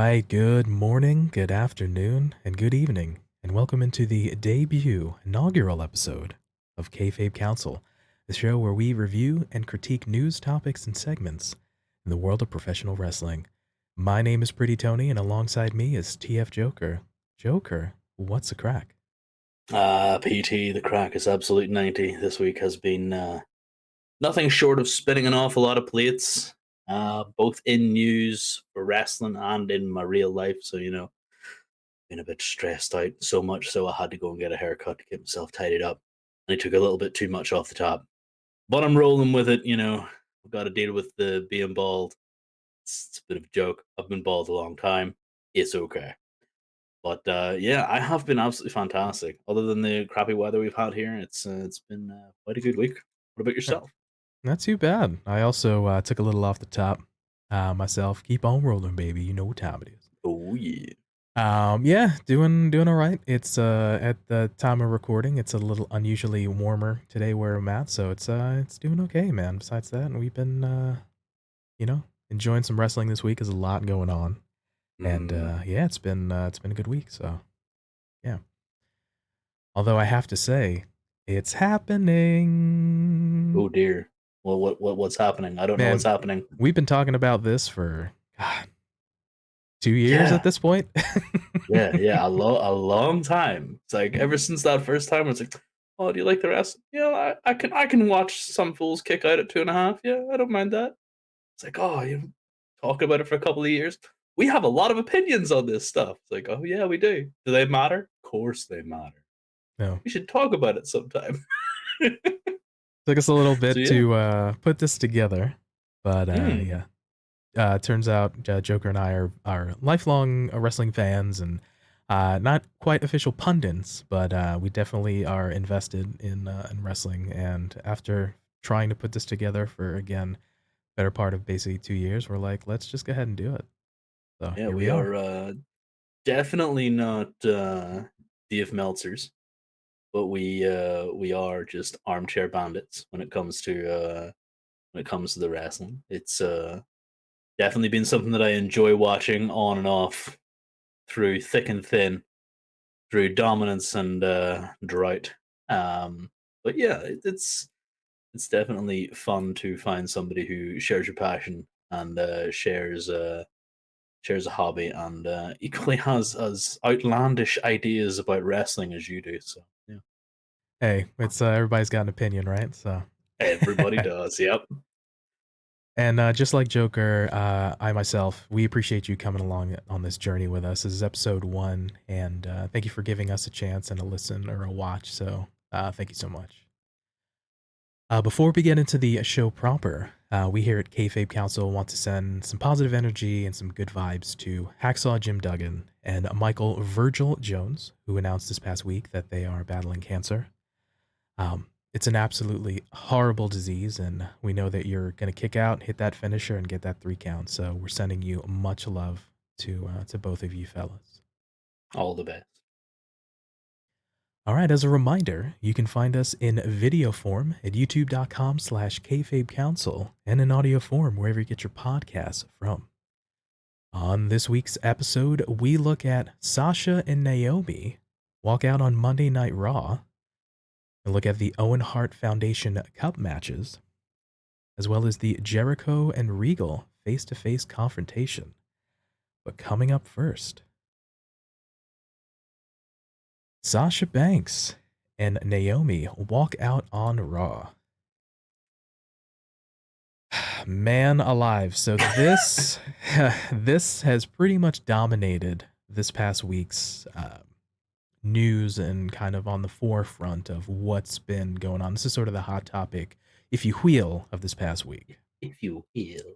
Hi, good morning, good afternoon, and good evening, and welcome into the debut inaugural episode of Kayfabe Kouncil, the show where we review and critique news, topics, and segments in the world of professional wrestling. My name is PrettyTony, and alongside me is TFJ0ker. Joker, what's the crack? PT, the crack is absolute 90. This week has been nothing short of spinning an awful lot of plates, both in news for wrestling and in my real life. So, been a bit stressed out, so much so I had to go and get a haircut to get myself tidied up. And I took a little bit too much off the top. But I'm rolling with it. I've got to deal with the being bald. It's a bit of a joke. I've been bald a long time. It's okay. But yeah, I have been absolutely fantastic. Other than the crappy weather we've had here, it's been quite a good week. What about Eh, yourself? Not too bad. I also took a little off the top myself. Keep on rolling, baby. You know what time it is. Oh yeah. Yeah, doing all right. It's at the time of recording, it's a little unusually warmer today where I'm at, so it's doing okay, man. Besides that, we've been you know, enjoying some wrestling this week. There's a lot going on. And Mm. yeah, it's been a good week, so yeah. Although I have to say, it's happening. Oh dear. Well, what's happening? I don't know what's Man, happening. we've been talking about this for God, 2 years at Yeah, this point. yeah. A long time. It's like ever since that first time, it's like, oh, do you like the rest? Yeah, I can watch some fools kick out at 2.5. Yeah, I don't mind that. It's like, oh, you talk about it for a couple of years. We have a lot of opinions on this stuff. It's like, oh yeah, we do. Do they matter? Of course they matter. No. We should talk about it sometime. Took us a little So bit yeah. to put this together, but Hmm. yeah. Turns out Joker and I are lifelong wrestling fans and not quite official pundits, but we definitely are invested in wrestling. And after trying to put this together for again better part of basically 2 years, we're like, let's just go ahead and do it. So Yeah, here we we are. are definitely not Dave Meltzers, but we are just armchair bandits when it comes to the wrestling. It's definitely been something that I enjoy watching on and off through thick and thin, through dominance and drought. But yeah, it's definitely fun to find somebody who shares your passion and shares a hobby and equally has as outlandish ideas about wrestling as you do. So yeah, Hey, it's everybody's got an opinion, right? So. everybody does. Yep. And just like Joker, I myself, we appreciate you coming along on this journey with us. This is episode 1, and thank you for giving us a chance and a listen or a watch. So thank you so much. Before we get into the show proper, we here at Kayfabe Council want to send some positive energy and some good vibes to Hacksaw Jim Duggan and Michael Virgil Jones, who announced this past week that they are battling cancer. It's an absolutely horrible disease, and we know that you're going to kick out, hit that finisher, and get that 3 count. So we're sending you much love to both of you fellas. All the best. All right, as a reminder, you can find us in video form at youtube.com/kayfabekouncil and in audio form wherever you get your podcasts from. On this week's episode, we look at Sasha and Naomi walk out on Monday Night Raw and look at the Owen Hart Foundation Cup matches, as well as the Jericho and Regal face-to-face confrontation. But coming up first, Sasha Banks and Naomi walk out on Raw. Man alive. So this this has pretty much dominated this past week's news and kind of on the forefront of what's been going on. This is sort of the hot topic, if you will, of this past week. If you will.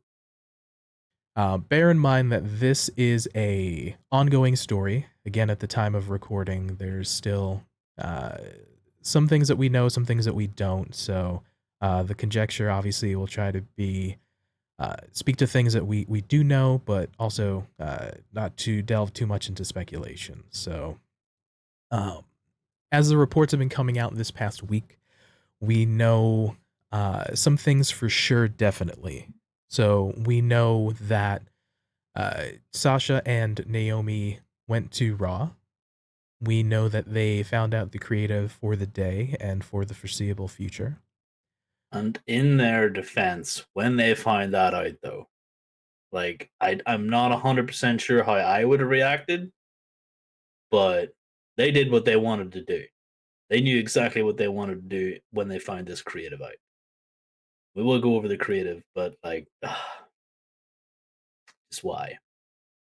Bear in mind that this is a ongoing story. Again, at the time of recording, there's still uh, some things that we know, some things that we don't. So the conjecture, obviously, will try to be speak to things that we do know, but also not to delve too much into speculation. So um, as the reports have been coming out this past week, we know some things for sure, definitely. So we know that Sasha and Naomi went to Raw. We know that they found out the creative for the day and for the foreseeable future. And in their defense, when they find that out, though, I'm not 100% sure how I would have reacted, but they did what they wanted to do. They knew exactly what they wanted to do when they find this creative out. We will go over the creative, but just why?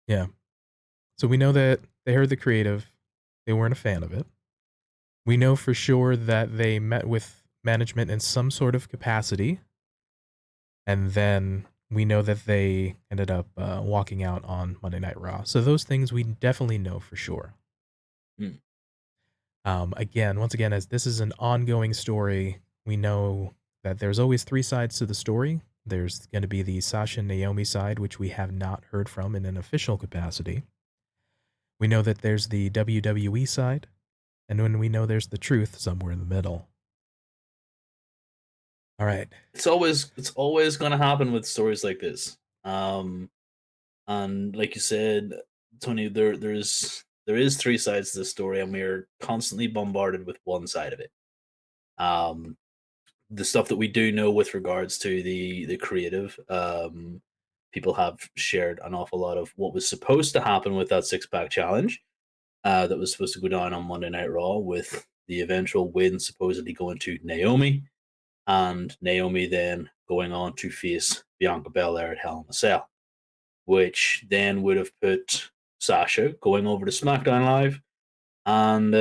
Yeah. So we know that they heard the creative. They weren't a fan of it. We know for sure that they met with management in some sort of capacity, and then we know that they ended up walking out on Monday Night Raw. So those things we definitely know for sure. Hmm. Again, once again, as this is an ongoing story, we know that there's always three sides to the story. There's going to be the Sasha and Naomi side, which we have not heard from in an official capacity. We know that there's the WWE side, and when we know there's the truth somewhere in the middle. All right. It's always going to happen with stories like this. And like you said, Tony, there is three sides to the story, and we're constantly bombarded with one side of it. Um, the stuff that we do know with regards to the creative, people have shared an awful lot of what was supposed to happen with that six pack challenge, that was supposed to go down on Monday Night Raw, with the eventual win supposedly going to Naomi, and Naomi then going on to face Bianca Belair at Hell in a Cell, which then would have put Sasha going over to SmackDown Live and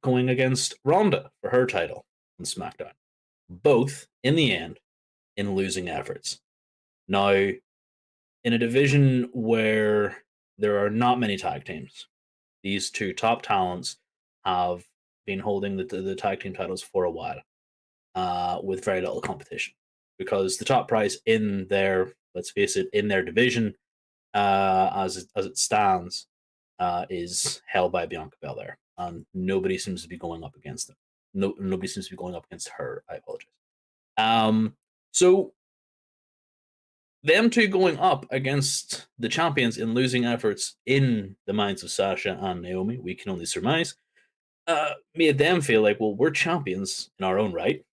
going against Ronda for her title on SmackDown. Both, in the end, in losing efforts. Now, in a division where there are not many tag teams, these two top talents have been holding the tag team titles for a while, with very little competition. Because the top prize in their, let's face it, in their division, as it stands, is held by Bianca Belair, and nobody seems to be going up against them. No, nobody seems to be going up against her. I apologize. So them two going up against the champions in losing efforts in the minds of Sasha and Naomi, we can only surmise, made them feel like, well, we're champions in our own right,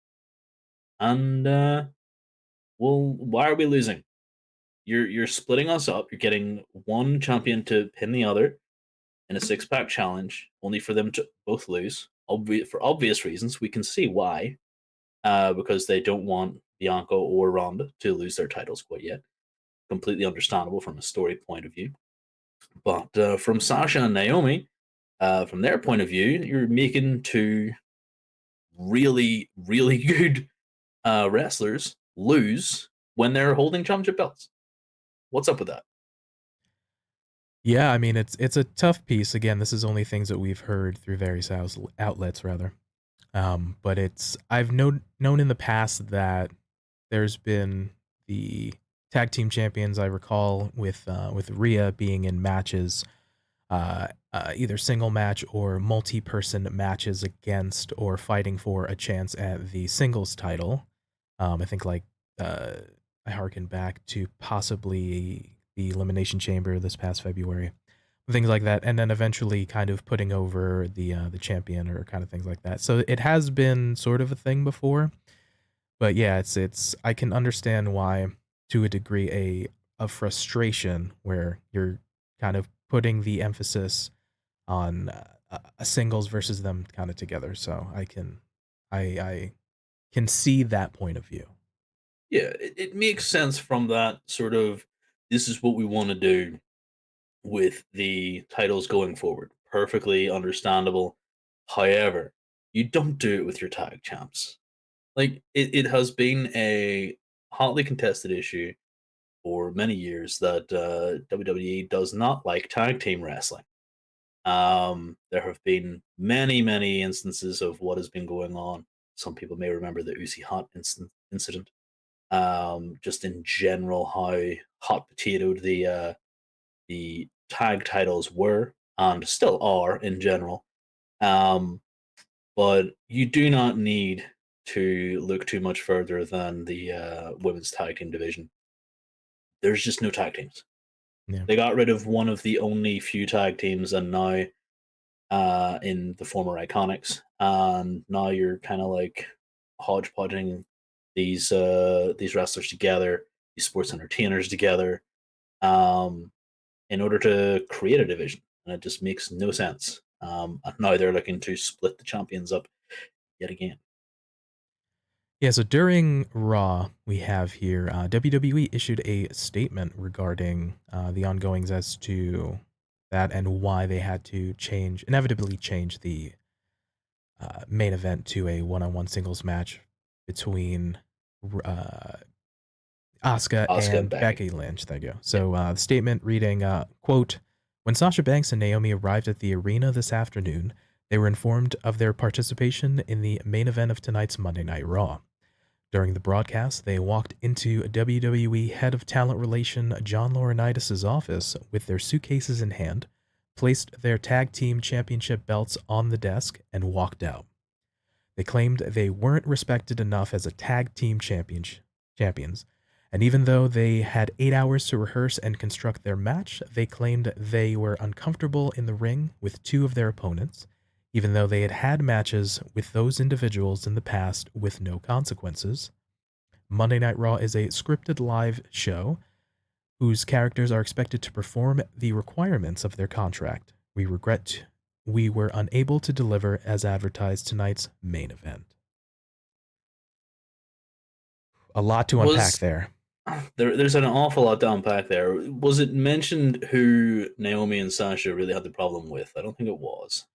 and well, why are we losing? You're splitting us up. You're getting one champion to pin the other in a six pack challenge, only for them to both lose. For obvious reasons, we can see why. Because they don't want Bianca or Ronda to lose their titles quite yet. Completely understandable from a story point of view. But from Sasha and Naomi, from their point of view, you're making two really, really good wrestlers lose when they're holding championship belts. What's up with that? Yeah, I mean it's a tough piece. Again, this is only things that we've heard through various outlets rather. But it's I've known in the past that there's been the tag team champions. I recall with Rhea being in matches, either single match or multi-person matches against or fighting for a chance at the singles title. I think uh, I harken back to possibly the Elimination Chamber this past February, things like that, and then eventually kind of putting over the champion or kind of things like that. So it has been sort of a thing before, but yeah, it's I can understand why to a degree a frustration where you're kind of putting the emphasis on a singles versus them kind of together. So I can see that point of view. Yeah, it makes sense from that sort of, this is what we want to do with the titles going forward. Perfectly understandable. However, you don't do it with your tag champs. Like, it has been a hotly contested issue for many years that WWE does not like tag team wrestling. There have been many, many instances of what has been going on. Some people may remember the Uzi Hot incident. Just in general, how hot potatoed the tag titles were and still are in general. Um, but you do not need to look too much further than the women's tag team division. There's just no tag teams. Yeah. They got rid of one of the only few tag teams, and now in the former Iconics, and now you're kind of like hodgepodging these wrestlers together, these sports entertainers together, um, in order to create a division, and it just makes no sense. And now they're looking to split the champions up yet again. Yeah, so during Raw, we have here WWE issued a statement regarding the ongoings as to that and why they had to inevitably change the main event to a one-on-one singles match between uh, Asuka Asuka and and Becky. Becky Lynch. There you go. Yeah, So the statement reading, quote, when Sasha Banks and Naomi arrived at the arena this afternoon, they were informed of their participation in the main event of tonight's Monday Night Raw. During the broadcast, they walked into WWE Head of Talent Relation John Laurinaitis' office with their suitcases in hand, placed their tag team championship belts on the desk, and walked out. They claimed they weren't respected enough as a tag team champions, and even though they had 8 hours to rehearse and construct their match, they claimed they were uncomfortable in the ring with two of their opponents, even though they had had matches with those individuals in the past with no consequences. Monday Night Raw is a scripted live show whose characters are expected to perform the requirements of their contract. We regret we were unable to deliver as advertised tonight's main event. A lot to unpack was there. there's an awful lot to unpack there. Was it mentioned who Naomi and Sasha really had the problem with? I don't think it was.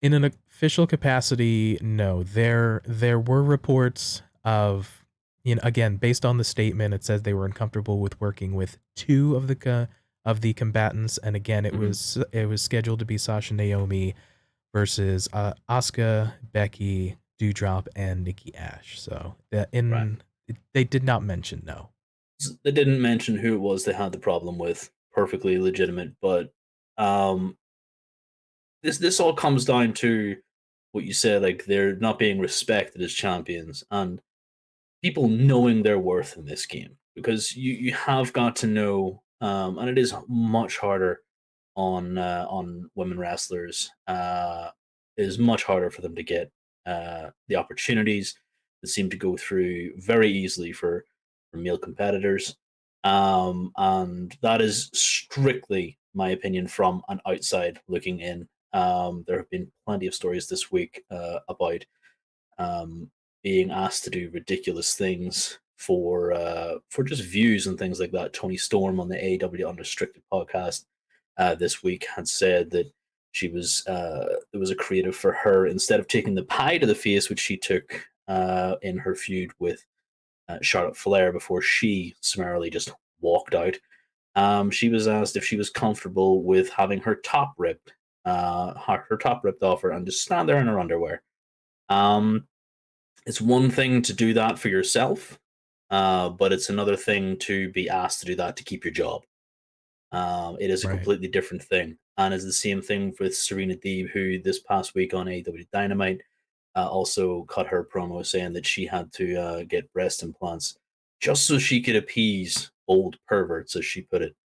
In an official capacity, no. There were reports of, again, based on the statement, it says they were uncomfortable with working with two of the combatants, and again, Mhm. it was scheduled to be Sasha Naomi versus Asuka, Becky, Dewdrop, and Nikki Ash. So Right. they did not mention no. They didn't mention who it was they had the problem with. Perfectly legitimate, but um, this all comes down to what you said. Like they're not being respected as champions, and people knowing their worth in this game, because you have got to know, and it is much harder on women wrestlers. It is much harder for them to get the opportunities that seem to go through very easily for male competitors. And that is strictly my opinion from an outside looking in. There have been plenty of stories this week about um, being asked to do ridiculous things for just views and things like that. Tony Storm on the AEW Unrestricted podcast this week had said that she was there was a creative for her, instead of taking the pie to the face, which she took in her feud with Charlotte Flair before she summarily just walked out. She was asked if she was comfortable with having her top ripped, her top ripped off her, and just stand there in her underwear. Um, it's one thing to do that for yourself, but it's another thing to be asked to do that to keep your job. It is a Right. completely different thing, and it's the same thing with Serena Deeb, who this past week on AEW Dynamite also cut her promo saying that she had to get breast implants just so she could appease old perverts, as she put it,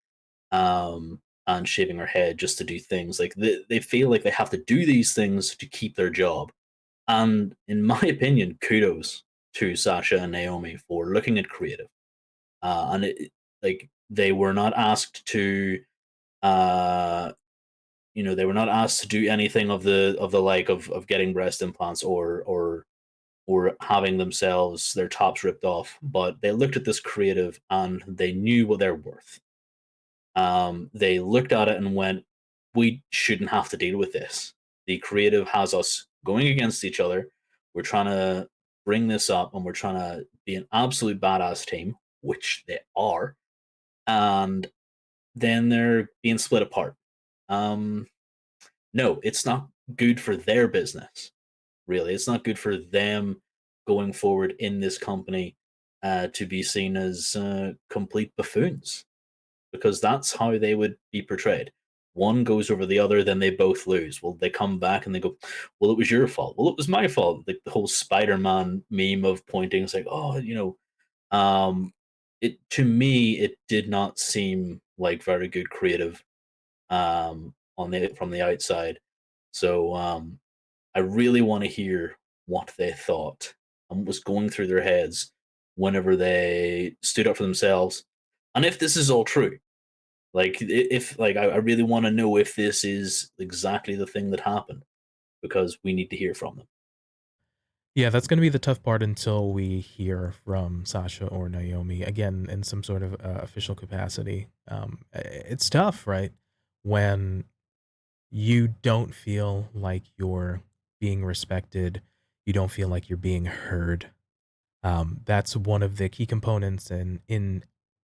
and shaving her head just to do things like they feel like they have to do these things to keep their job. And in my opinion, kudos to Sasha and Naomi for looking at creative. And like they were not asked to, uh, they were not asked to do anything of the like of getting breast implants or having themselves their tops ripped off. But they looked at this creative and they knew what they're worth. They looked at it and went, "We shouldn't have to deal with this. The creative has us going against each other. We're trying to bring this up, and we're trying to be an absolute badass team, which they are, and then they're being split apart." Um, no, it's not good for their business. Really, it's not good for them going forward in this company to be seen as complete buffoons, because that's how they would be portrayed. One goes over the other, then they both lose. Well, they come back and they go, "Well, it was your fault." Well, it was my fault. Like the whole Spider-Man meme of pointing, it's like, "Oh, um, it to me it did not seem like very good creative on the from the outside. So I really want to hear what they thought and what was going through their heads whenever they stood up for themselves, and if this is all true. Like if like I really want to know if this is exactly the thing that happened because we need to hear from them. Yeah, that's gonna be the tough part until we hear from Sasha or Naomi again in some sort of official capacity. It's tough, right? When you don't feel like you're being respected, you don't feel like you're being heard. That's one of the key components in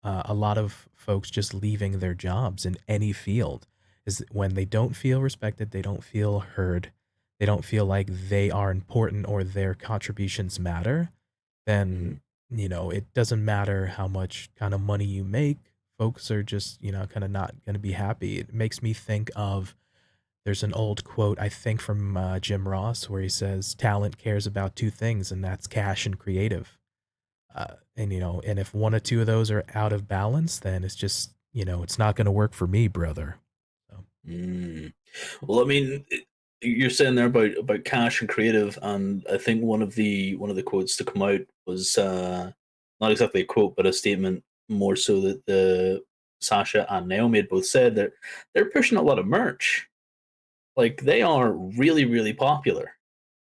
a lot of folks just leaving their jobs in any field is when they don't feel respected, they don't feel heard, they don't feel like they are important or their contributions matter, Mhm. then, it doesn't matter how much kind of money you make. Folks are just, kind of not going to be happy. It makes me think of there's an old quote, I think from Jim Ross, where he says, talent cares about two things, and that's cash and creative. And if one or two of those are out of balance, then it's just, it's not going to work for me, brother. So, Mm. Well, I mean, you're saying there about cash and creative, and I think one of the quotes to come out was not exactly a quote, but a statement more so that the Sasha and Naomi had both said that they're pushing a lot of merch. Like they are really, really popular,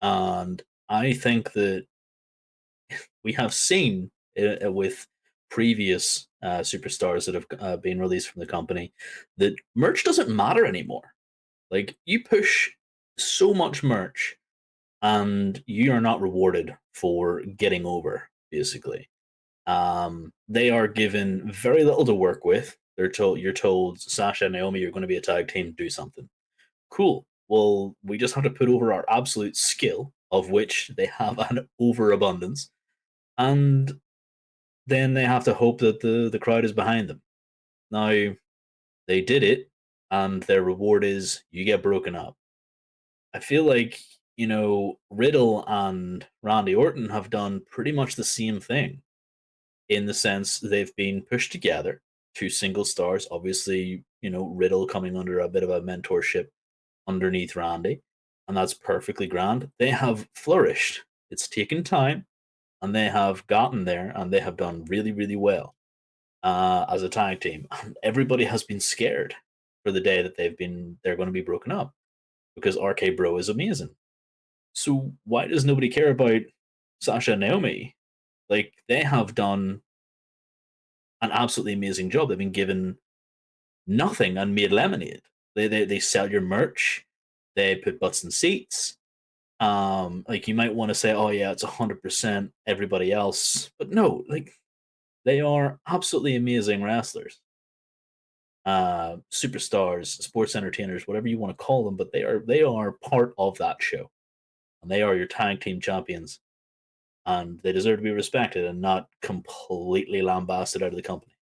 and I think that we have seen with previous superstars that have been released from the company that merch doesn't matter anymore. Like you push so much merch and you are not rewarded for getting over, basically. They are given very little to work with. You're told Sasha and Naomi, you're going to be a tag team, do something. Cool. Well, we just have to put over our absolute skill, of which they have an overabundance, and then they have to hope that the crowd is behind them. Now, they did it, and their reward is you get broken up. I feel like, Riddle and Randy Orton have done pretty much the same thing in the sense they've been pushed together, two single stars. Obviously, Riddle coming under a bit of a mentorship underneath Randy, and that's perfectly grand. They have flourished. It's taken time, and they have gotten there, and they have done really, really well as a tag team. Everybody has been scared for the day that they're going to be broken up because RK Bro is amazing. So why does nobody care about Sasha and Naomi? Like they have done an absolutely amazing job. They've been given nothing and made lemonade. They sell your merch. They put butts in seats. Like you might want to say, oh yeah, it's 100% everybody else, but no, like they are absolutely amazing wrestlers, superstars, sports entertainers, whatever you want to call them, but they are part of that show, and they are your tag team champions, and they deserve to be respected and not completely lambasted out of the company.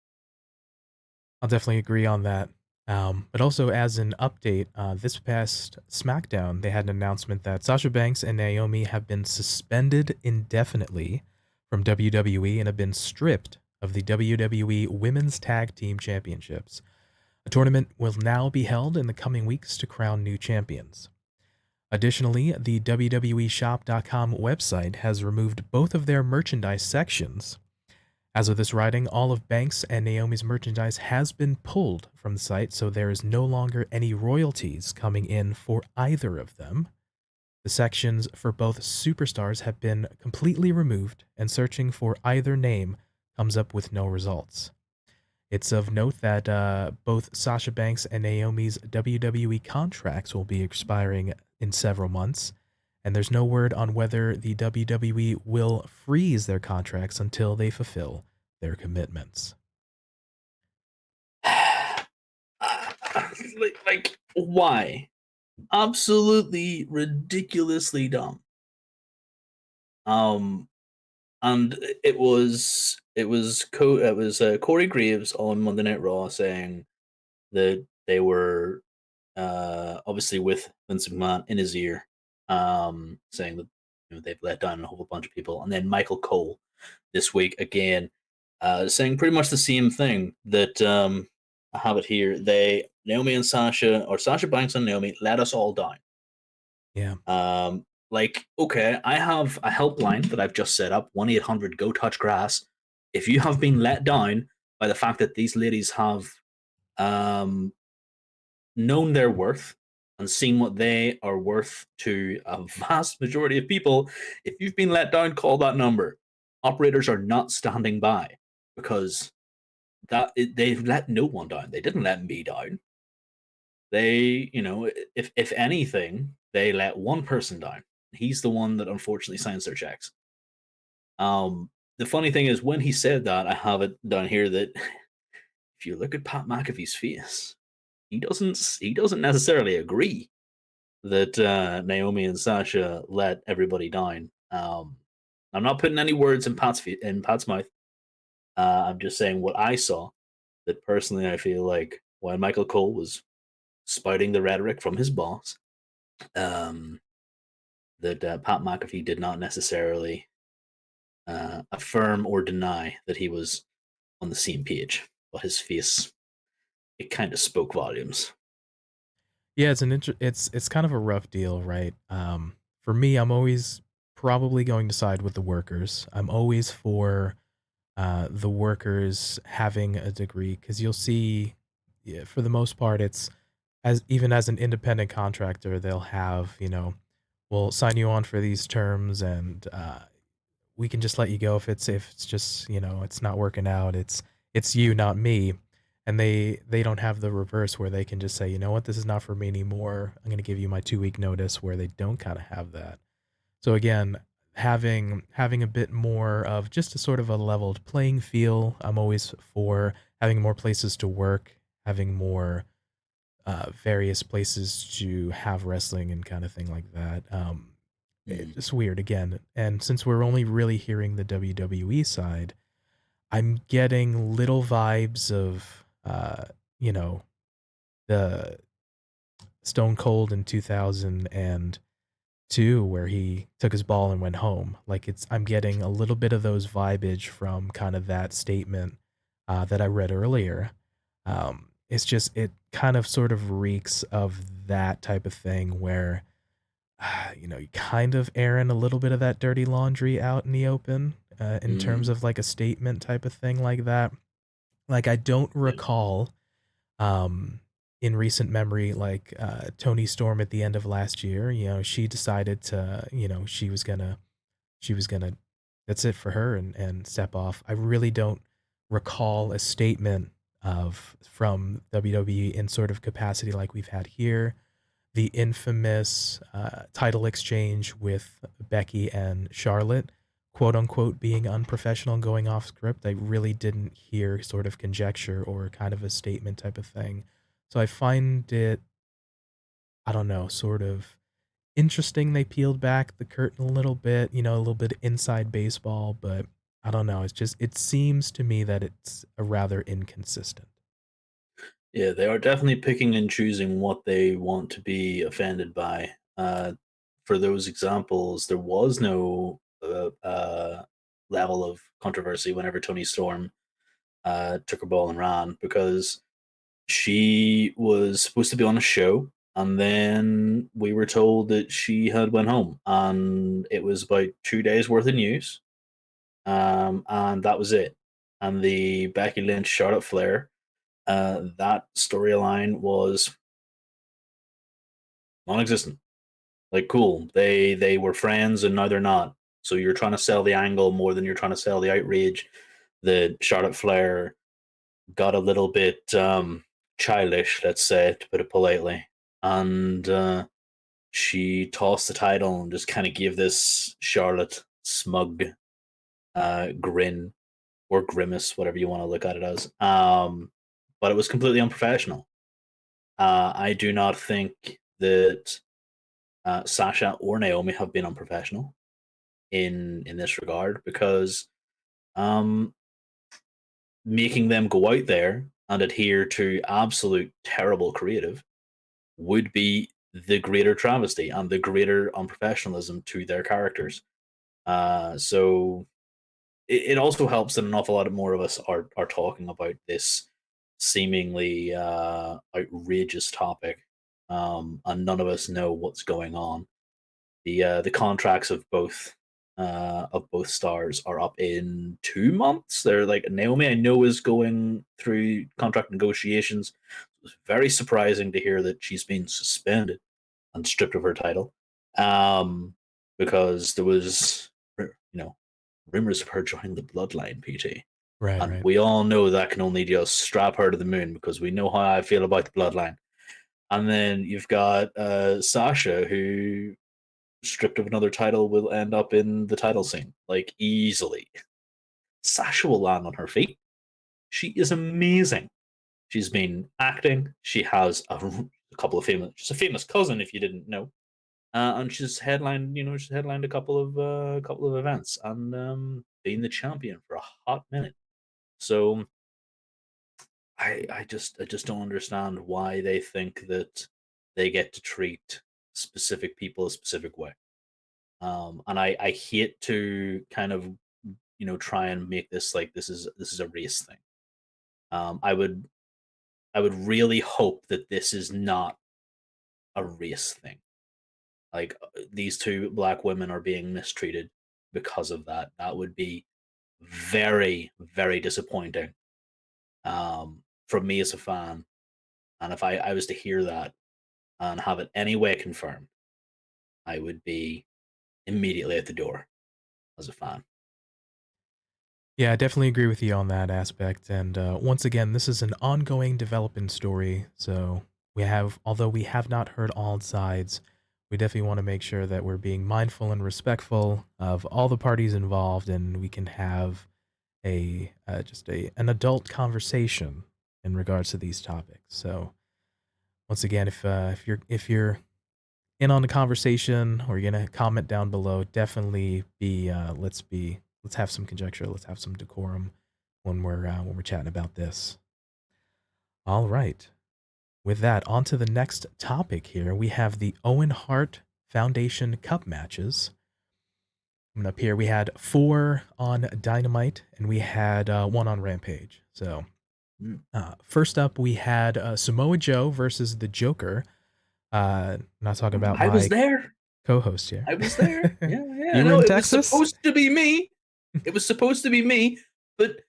I'll definitely agree on that. But also, as an update, this past SmackDown, they had an announcement that Sasha Banks and Naomi have been suspended indefinitely from WWE and have been stripped of the WWE Women's Tag Team Championships. A tournament will now be held in the coming weeks to crown new champions. Additionally, the WWEshop.com website has removed both of their merchandise sections. As of this writing, all of Banks and Naomi's merchandise has been pulled from the site, so there is no longer any royalties coming in for either of them. The sections for both superstars have been completely removed, and searching for either name comes up with no results. It's of note that both Sasha Banks and Naomi's WWE contracts will be expiring in several months, and there's no word on whether the WWE will freeze their contracts until they fulfill their commitments. like why? Absolutely ridiculously dumb. Um, and it was Corey Graves on Monday Night Raw saying that they were obviously with Vince McMahon in his ear, saying that they've let down a whole bunch of people, and then Michael Cole this week again. saying pretty much the same thing. That I have it here. They Naomi and Sasha, or Sasha Banks and Naomi, let us all down. Yeah. Like, okay, I have a helpline that I've just set up, 1-800 Go Touch Grass. If you have been let down by the fact that these ladies have um, known their worth and seen what they are worth to a vast majority of people, if you've been let down, call that number. Operators are not standing by because they've let no one down. They didn't let me down. They, if anything, they let one person down. He's the one that unfortunately signs their checks. The funny thing is, when he said that, I have it down here that if you look at Pat McAfee's face, he doesn't necessarily agree that Naomi and Sasha let everybody down. I'm not putting any words in Pat's mouth. I'm just saying what I saw. That personally, I feel like while Michael Cole was spouting the rhetoric from his boss, um, that Pat McAfee did not necessarily affirm or deny that he was on the same page, but his face, it kind of spoke volumes. Yeah, it's kind of a rough deal, right? For me, I'm always probably going to side with the workers. I'm always for the workers having a degree because you'll see, yeah, for the most part, it's as even as an independent contractor, they'll have, we'll sign you on for these terms, and we can just let you go if it's just, it's not working out. It's you, not me. And they don't have the reverse where they can just say, you know what, this is not for me anymore. I'm going to give you my 2 week notice, where they don't kind of have that. So again, having a bit more of just a sort of a leveled playing feel. I'm always for having more places to work, having more various places to have wrestling and kind of thing like that. It's Mm. just weird again. And since we're only really hearing the WWE side, I'm getting little vibes of, you know, the Stone Cold in 2002, where he took his ball and went home. Like I'm getting a little bit of those vibage from kind of that statement that I read earlier. It's just, it kind of sort of reeks of that type of thing where, you kind of airing a little bit of that dirty laundry out in the open, in terms Mm. of like a statement type of thing like that. Like, I don't Yeah. recall, um, in recent memory, like, Tony Storm at the end of last year, she decided to, she was gonna that's it for her, and step off. I really don't recall a statement of from WWE in sort of capacity like we've had here. The infamous title exchange with Becky and Charlotte, quote unquote, being unprofessional and going off script. I really didn't hear sort of conjecture or kind of a statement type of thing. So I find it, I don't know, sort of interesting they peeled back the curtain a little bit, a little bit inside baseball, but I don't know. It seems to me that it's a rather inconsistent. Yeah, they are definitely picking and choosing what they want to be offended by. For those examples, there was no level of controversy whenever Tony Storm took her ball and ran, because she was supposed to be on a show, and then we were told that she had went home, and it was about 2 days worth of news, and that was it. And the Becky Lynch Charlotte Flair, that storyline was non-existent. Like, cool, they were friends and now they're not. So you're trying to sell the angle more than you're trying to sell the outrage that Charlotte Flair got a little bit childish, let's say, to put it politely, and she tossed the title and just kind of gave this Charlotte smug grin or grimace, whatever you want to look at it as. But it was completely unprofessional. I do not think that Sasha or Naomi have been unprofessional in this regard, because um, making them go out there and adhere to absolute terrible creative would be the greater travesty and the greater unprofessionalism to their characters. So it also helps that an awful lot more of us are talking about this seemingly outrageous topic, and none of us know what's going on. The contracts of both stars are up in 2 months. They're like Naomi, I know, is going through contract negotiations. It was very surprising to hear that she's been suspended and stripped of her title, um, because there was, rumors of her joining the Bloodline, PT, Right, and right. we all know that can only just strap her to the moon because we know how I feel about the Bloodline. And then you've got Sasha, who stripped of another title will end up in the title scene like easily. Sasha will land on her feet. She is amazing. She's been acting. She has a couple of famous. She's a famous cousin, if you didn't know. And she's headlined. She's headlined a couple of events and been the champion for a hot minute. So I just don't understand why they think that they get to treat specific people a specific way. And I hate to kind of try and make this like this is a race thing. I would really hope that this is not a race thing. Like these two black women are being mistreated because of that. That would be very very disappointing, from me as a fan. And if I was to hear that and have it any way confirmed, I would be immediately at the door as a fan. Yeah, I definitely agree with you on that aspect. And once again, this is an ongoing development story. So although we have not heard all sides, we definitely want to make sure that we're being mindful and respectful of all the parties involved, and we can have an adult conversation in regards to these topics. So once again, if you're in on the conversation or you're gonna comment down below, definitely let's have some conjecture, let's have some decorum when we're chatting about this. All right. With that, on to the next topic here. We have the Owen Hart Foundation Cup matches. Coming up here, we had 4 on Dynamite and we had 1 on Rampage. So Mm. first up, we had Samoa Joe versus the Joker. Not talking about I was my there. co-host here. I was there. Yeah, yeah. You were No, in it was Texas? supposed to be me. It was supposed to be me, but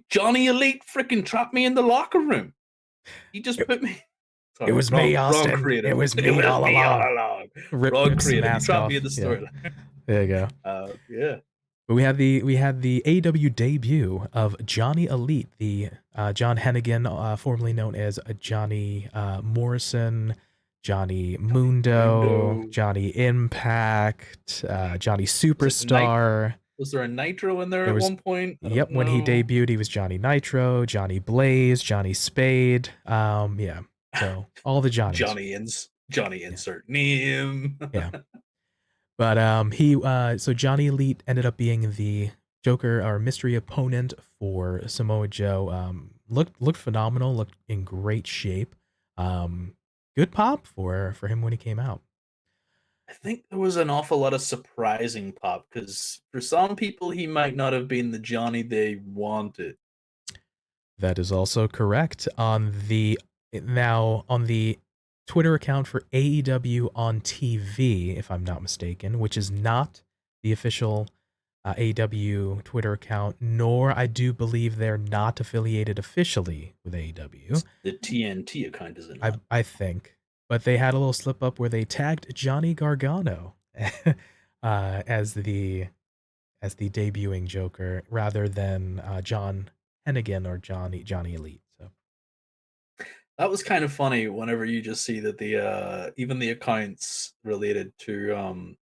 Johnny Elite freaking trapped me in the locker room. He just It, put me. it Sorry, was me, wrong Austin. It creative. was It me was all me all along. along. Wrong Rips the creative. He mask trapped me in off. the Yeah, storyline. there you go. Yeah. But we had the AW debut of Johnny Elite, the John Hennigan, formerly known as Johnny Morrison, Johnny Mundo, Mundo. Johnny Impact, Johnny Was it night? Superstar. Was there a Nitro in there There at was one point? I Yep, don't when he know. debuted, he was Johnny Nitro, Johnny Blaze, Johnny Spade. Yeah. So all the Johnnies. Johnny Yeah. insert name. Yeah. But so Johnny Elite ended up being the Joker or mystery opponent for Samoa Joe. Looked phenomenal, looked in great shape. Good pop for him when he came out. I think there was an awful lot of surprising pop because for some people he might not have been the Johnny they wanted. That is also correct. On the Twitter account for AEW on TV, if I'm not mistaken, which is not the official AEW Twitter account, nor I do believe they're not affiliated officially with AEW. It's the TNT account, is it I not? I think, but they had a little slip up where they tagged Johnny Gargano as the debuting Joker rather than John Hennigan or Johnny Elite. So That was kind of funny whenever you just see that the even the accounts related to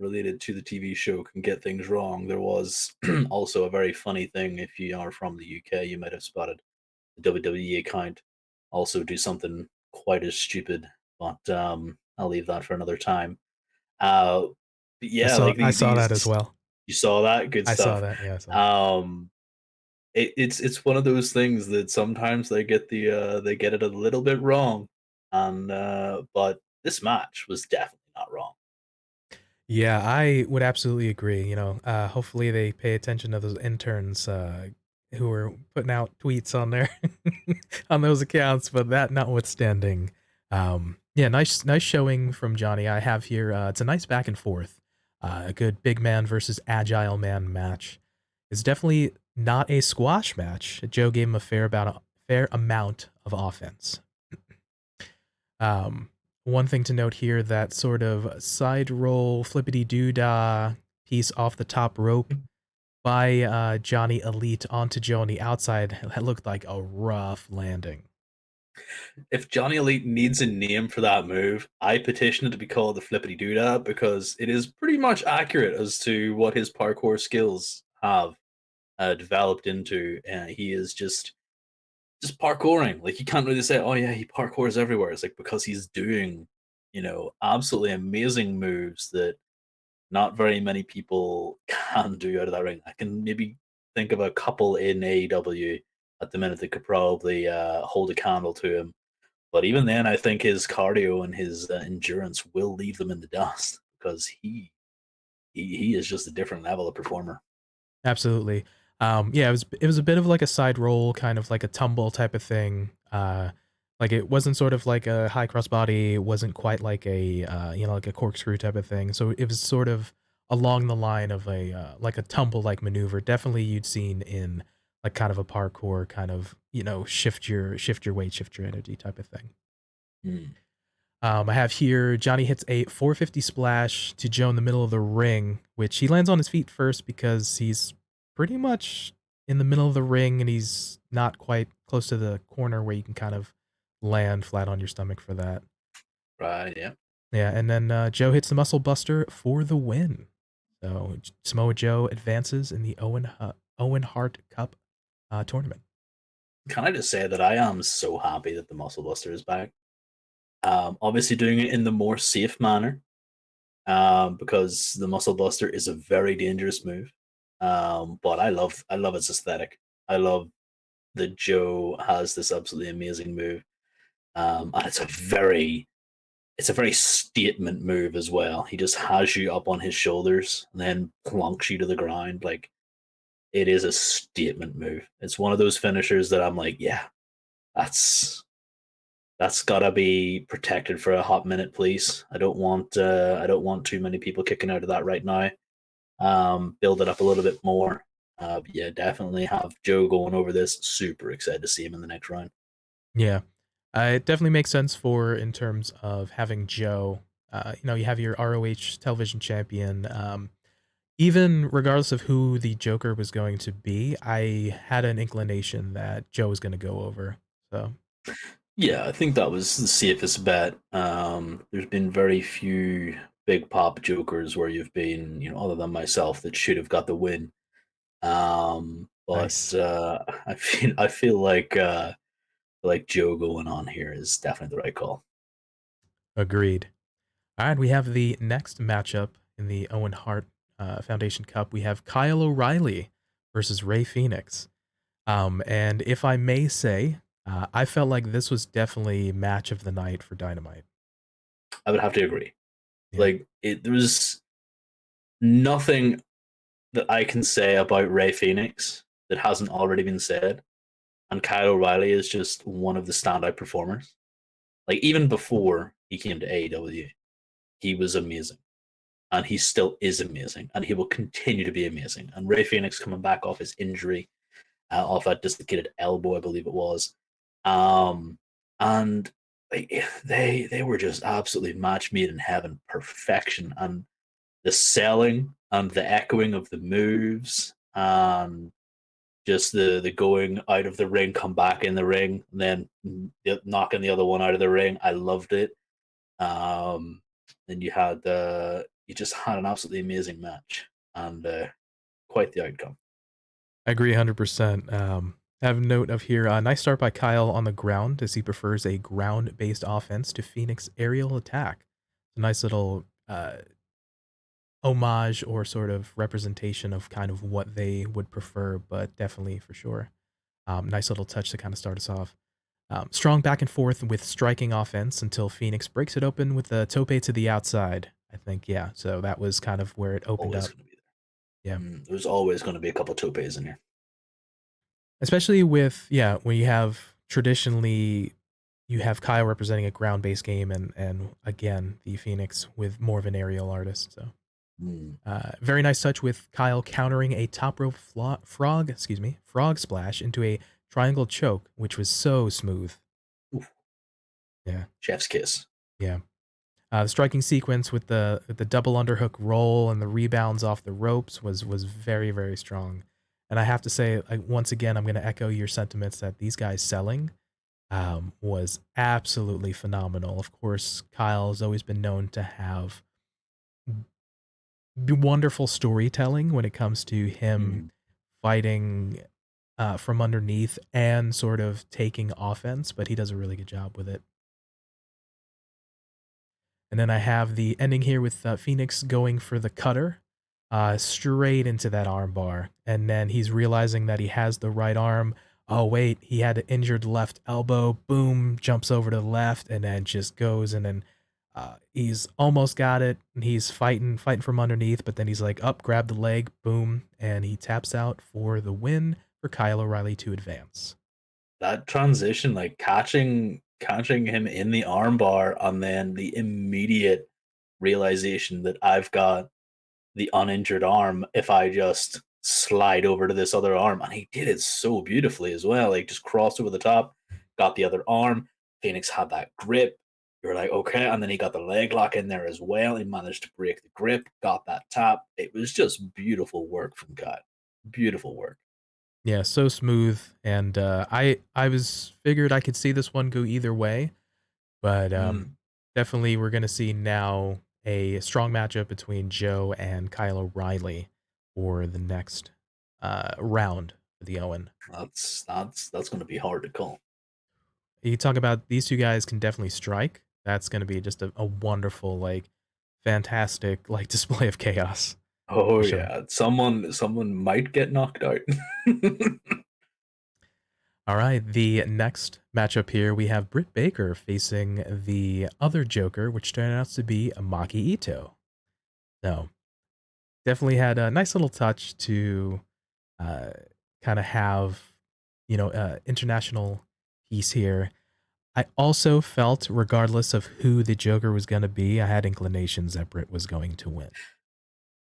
the TV show can get things wrong. There was also a very funny thing. If you are from the UK, you might have spotted the WWE account also do something quite as stupid, but I'll leave that for another time. Uh, but I yeah, saw like I saw these, that as well. you saw that good I saw stuff. that. Yeah, I saw that. Um, it's one of those things that sometimes they get it a little bit wrong, and but this match was definitely not wrong. Yeah, I would absolutely agree. Hopefully they pay attention to those interns who are putting out tweets on there on those accounts. But that notwithstanding, yeah, nice showing from Johnny. I have here. It's a nice back and forth. A good big man versus agile man match. It's definitely not a squash match. Joe gave him fair amount of offense. Um, One thing to note here, that sort of side roll flippity doo-dah piece off the top rope by Johnny Elite onto Joe on the outside, that looked like a rough landing. If Johnny Elite needs a name for that move, I petition it to be called the Flippity Doodah because it is pretty much accurate as to what his parkour skills have developed into. He is just parkouring. Like you can't really say, oh yeah, he parkours everywhere. It's like because he's doing, absolutely amazing moves that not very many people can do out of that ring. I can maybe think of a couple in AEW at the minute that could probably hold a candle to him. But even then, I think his cardio and his endurance will leave them in the dust because he is just a different level of performer. Absolutely. Yeah, it was a bit of like a side roll, kind of like a tumble type of thing. Like it wasn't sort of like a high crossbody, it wasn't quite like a like a corkscrew type of thing. So it was sort of along the line of a like a tumble like maneuver. Definitely you'd seen in like kind of a parkour kind of, shift your weight, shift your energy type of thing. Mm. I have here Johnny hits a 450 splash to Joe in the middle of the ring, which he lands on his feet first because he's pretty much in the middle of the ring and he's not quite close to the corner where you can kind of land flat on your stomach for that. Right, yeah. Yeah, and then Joe hits the Muscle Buster for the win. So Samoa Joe advances in the Owen Hart Cup tournament. Can I just say that I am so happy that the Muscle Buster is back? Obviously, doing it in the more safe manner because the Muscle Buster is a very dangerous move. But I love its aesthetic. I love that Joe has this absolutely amazing move, and it's a very statement move as well. He just has you up on his shoulders and then plunks you to the ground. Like it is a statement move. It's one of those finishers that I'm like, yeah, that's that's gotta be protected for a hot minute, please. I don't want too many people kicking out of that right now. Build it up a little bit more. Yeah, definitely have Joe going over this. Super excited to see him in the next round. Yeah. It definitely makes sense for in terms of having Joe. You have your ROH television champion. Even regardless of who the Joker was going to be, I had an inclination that Joe was going to go over. So Yeah, I think that was the safest bet. There's been very few big pop jokers where you've been, other than myself, that should have got the win. But nice. I feel like Joe going on here is definitely the right call. Agreed. All right, we have the next matchup in the Owen Hart Foundation Cup. We have Kyle O'Reilly versus Ray Phoenix. And if I may say, I felt like this was definitely match of the night for Dynamite. I would have to agree. Yeah, Like there was nothing that I can say about Ray Phoenix that hasn't already been said, and Kyle O'Reilly is just one of the standout performers. Like even before he came to AEW, he was amazing, and he still is amazing, and he will continue to be amazing. And Ray Phoenix coming back off his injury, off that dislocated elbow, I believe it was, um, and like, they were just absolutely match made in heaven, perfection, and the selling and the echoing of the moves and just the going out of the ring, come back in the ring, and then knocking the other one out of the ring. I loved it. Um, then you just had an absolutely amazing match and quite the outcome. I agree 100%. Have a note of here. Nice start by Kyle on the ground as he prefers a ground based offense to Phoenix aerial attack. A nice little homage or sort of representation of kind of what they would prefer, but definitely for sure. Nice little touch to kind of start us off. Strong back and forth with striking offense until Phoenix breaks it open with a tope to the outside. I think, yeah. So that was kind of where it opened Always up. going to be Yeah. there. There's always going to be a couple topes in here. Especially with, yeah, when you have traditionally you have Kyle representing a ground-based game and again, the Phoenix with more of an aerial artist, so Mm. very nice touch with Kyle countering a top rope frog splash into a triangle choke, which was so smooth. Oof, Yeah, chef's kiss. yeah. The striking sequence with the double underhook roll and the rebounds off the ropes was very very strong. And I have to say, once again, I'm going to echo your sentiments that these guys selling was absolutely phenomenal. Of course, Kyle's always been known to have wonderful storytelling when it comes to him Mm. fighting from underneath and sort of taking offense, but he does a really good job with it. And then I have the ending here with Phoenix going for the cutter straight into that arm bar. And then he's realizing that he has the right arm. Oh, wait, he had an injured left elbow. Boom, jumps over to the left and then just goes. And then he's almost got it. And he's fighting from underneath. But then he's like, up, grab the leg. Boom. And he taps out for the win for Kyle O'Reilly to advance. That transition, like catching him in the armbar, and then the immediate realization that I've got the uninjured arm if I just slide over to this other arm. And he did it so beautifully as well. Like just crossed over the top, got the other arm. Phoenix had that grip. You're like, okay. And then he got the leg lock in there as well. He managed to break the grip, got that tap. It was just beautiful work from God. Beautiful work. Yeah, so smooth, and I was figured I could see this one go either way, but Mm. definitely we're gonna see now a strong matchup between Joe and Kyle O'Reilly for the next round for the Owen. That's going to be hard to call. You talk about these two guys can definitely strike. That's gonna be just a wonderful, like, fantastic like display of chaos Oh for sure. yeah, someone might get knocked out. All right, the next matchup here, we have Britt Baker facing the other Joker, which turned out to be Maki Ito. So, definitely had a nice little touch to uh, kind of have, international piece here. I also felt, regardless of who the Joker was going to be, I had inclinations that Britt was going to win.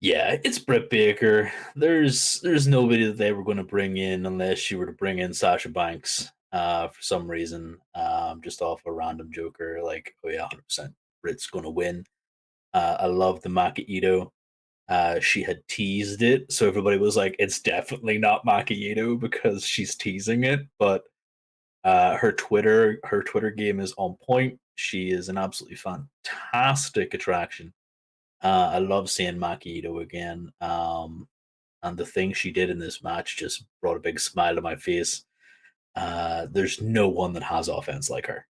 Yeah, it's Britt Baker. There's nobody that they were going to bring in unless you were to bring in Sasha Banks for some reason, just off a random joker. Like, oh yeah, 100% Britt's going to win. I love the Maki Ito. She had teased it, so everybody was like, "It's definitely not Maki Ito because she's teasing it." But her Twitter game is on point. She is an absolutely fantastic attraction. I love seeing Maki Ito again. And the thing she did in this match just brought a big smile to my face. There's no one that has offense like her.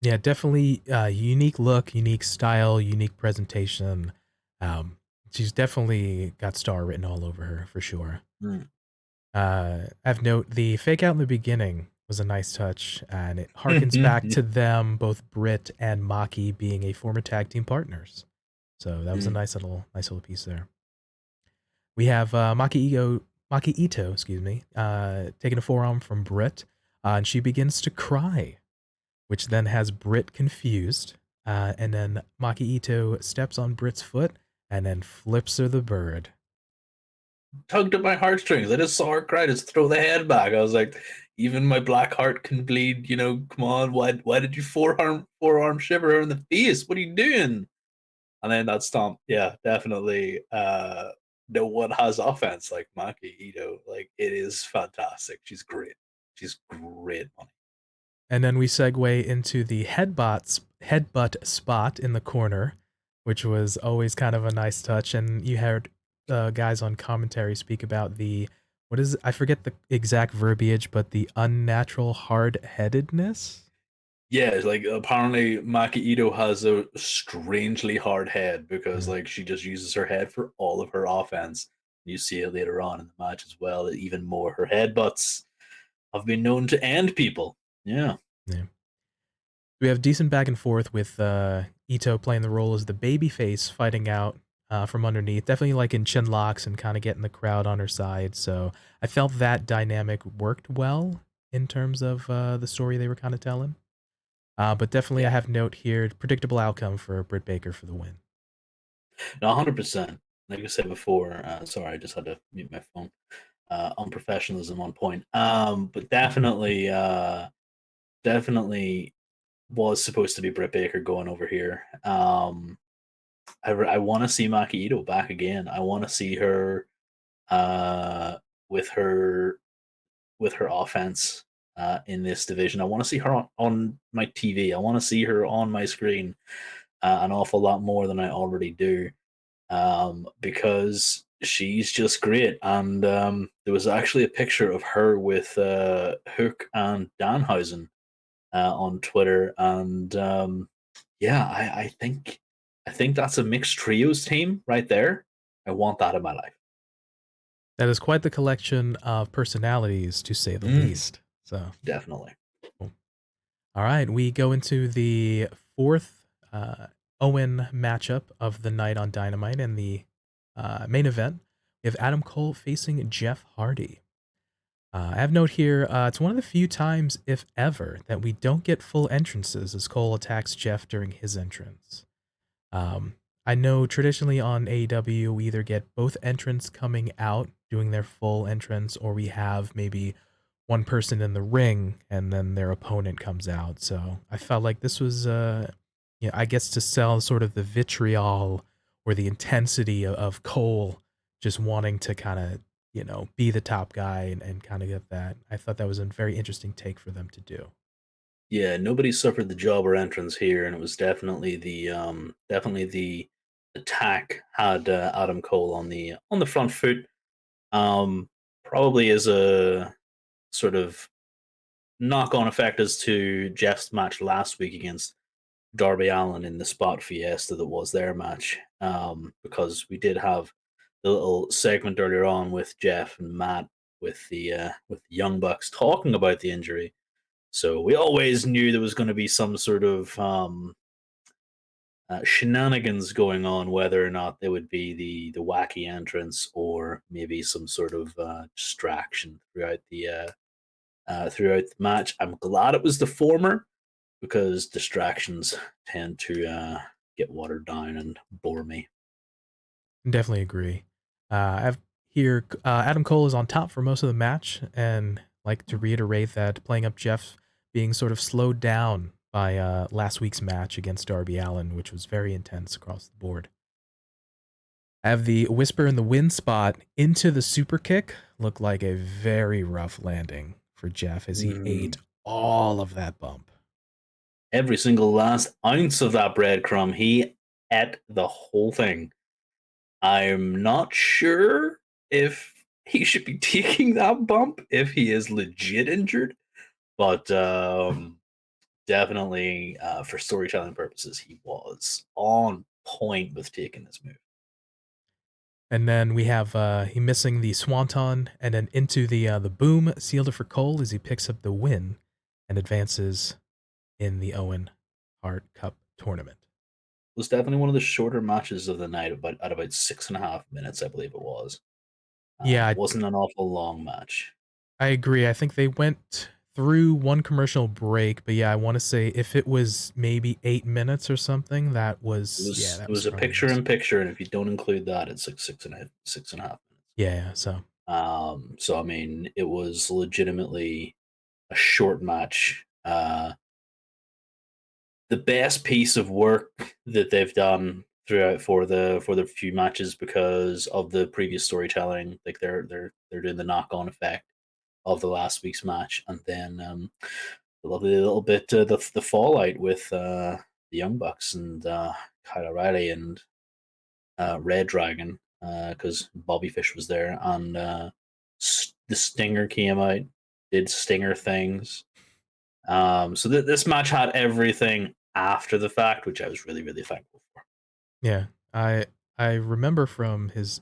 Yeah, definitely unique look, unique style, unique presentation. Um, she's definitely got star written all over her for sure. Mm. I've note the fake out in the beginning was a nice touch, and it harkens back to them, both Britt and Maki being a former tag team partners. So that was a Mm. nice little piece there. We have Maki Ito, excuse me, taking a forearm from Britt, and she begins to cry, which then has Britt confused. And then Maki Ito steps on Britt's foot and then flips her the bird. Tugged at my heartstrings. I just saw her cry. Just throw the head back. I was like, even my black heart can bleed. Come on. Why did you forearm shiver her in the face? What are you doing? And then that stomp. Yeah, definitely. No one has offense like Maki Ito. Like it is fantastic. She's great. She's great money. And then we segue into the headbutt spot in the corner, which was always kind of a nice touch. And you heard guys on commentary speak about the what is it? I forget the exact verbiage, but the unnatural hard headedness. Yeah, it's like apparently Maki Ito has a strangely hard head because Yeah. like she just uses her head for all of her offense. You see it later on in the match as well. Even more, her headbutts have been known to end people. Yeah. Yeah. We have decent back and forth with Ito playing the role as the babyface, fighting out from underneath. Definitely like in chin locks and kind of getting the crowd on her side. So I felt that dynamic worked well in terms of the story they were kind of telling. But definitely, I Yeah, have note here: predictable outcome for Britt Baker for the win. no, 100%. Like I said before, sorry, I just had to mute my phone. Unprofessionalism on point. But definitely was supposed to be Britt Baker going over here. I want to see Maki Ito back again. I want to see her uh, with her with her offense in this division. I want to see her on my TV. I want to see her on my screen an awful lot more than I already do because she's just great. And there was actually a picture of her with Hook and Danhausen on Twitter, and yeah, I think that's a mixed trios team right there. I want that in my life. That is quite the collection of personalities, to say the Mm, least. So, definitely. cool. All right, we go into the fourth Owen matchup of the night on Dynamite and the main event. We have Adam Cole facing Jeff Hardy. I have note here, it's one of the few times, if ever, that we don't get full entrances as Cole attacks Jeff during his entrance. Um, I know traditionally on AEW, we either get both entrants coming out doing their full entrance, or we have maybe one person in the ring and then their opponent comes out. So I felt like this was, I guess to sell sort of the vitriol or the intensity of Cole just wanting to kind of, be the top guy and kind of get that. I thought that was a very interesting take for them to do. Yeah, nobody suffered the jobber entrance here, and it was definitely the attack had Adam Cole on the front foot. Um, Probably as a sort of knock on effect as to Jeff's match last week against Darby Allin in the Spot Fiesta that was their match, because we did have the little segment earlier on with Jeff and Matt with the Young Bucks talking about the injury. So we always knew there was going to be some sort of shenanigans going on, whether or not there would be the wacky entrance or maybe some sort of distraction throughout the match. I'm glad it was the former because distractions tend to get watered down and bore me. Definitely agree. I have here Adam Cole is on top for most of the match, and like to reiterate that playing up Jeff being sort of slowed down by last week's match against Darby Allin, which was very intense across the board. I have the Whisper in the Wind spot into the super kick. Looked like a very rough landing for Jeff as he ate Mm. all of that bump. Every single last ounce of that breadcrumb, he ate the whole thing. I'm not sure if he should be taking that bump if he is legit injured, but definitely for storytelling purposes, he was on point with taking this move. And then we have he missing the swanton and then into the boom sealed it for Cole as he picks up the win and advances in the Owen Hart Cup tournament. It was definitely one of the shorter matches of the night, at about 6.5 minutes, I believe it was. Yeah, Wasn't an awful long match. I agree. I think they went through one commercial break, but yeah, I want to say if it was maybe 8 minutes or something, It that was was a probably picture most. in picture, and if you don't include that, it's like 6.5 minutes. Yeah, so So I mean, it was legitimately a short match. The best piece of work that they've done throughout for the few matches because of the previous storytelling. Like they're doing the knock on effect of the last week's match, and then a lovely little bit the fallout with the Young Bucks and Kyle O'Reilly and Red Dragon because Bobby Fish was there, and the Stinger came out, did Stinger things. So this match had everything after the fact, which I was really really thankful for. yeah, I remember from his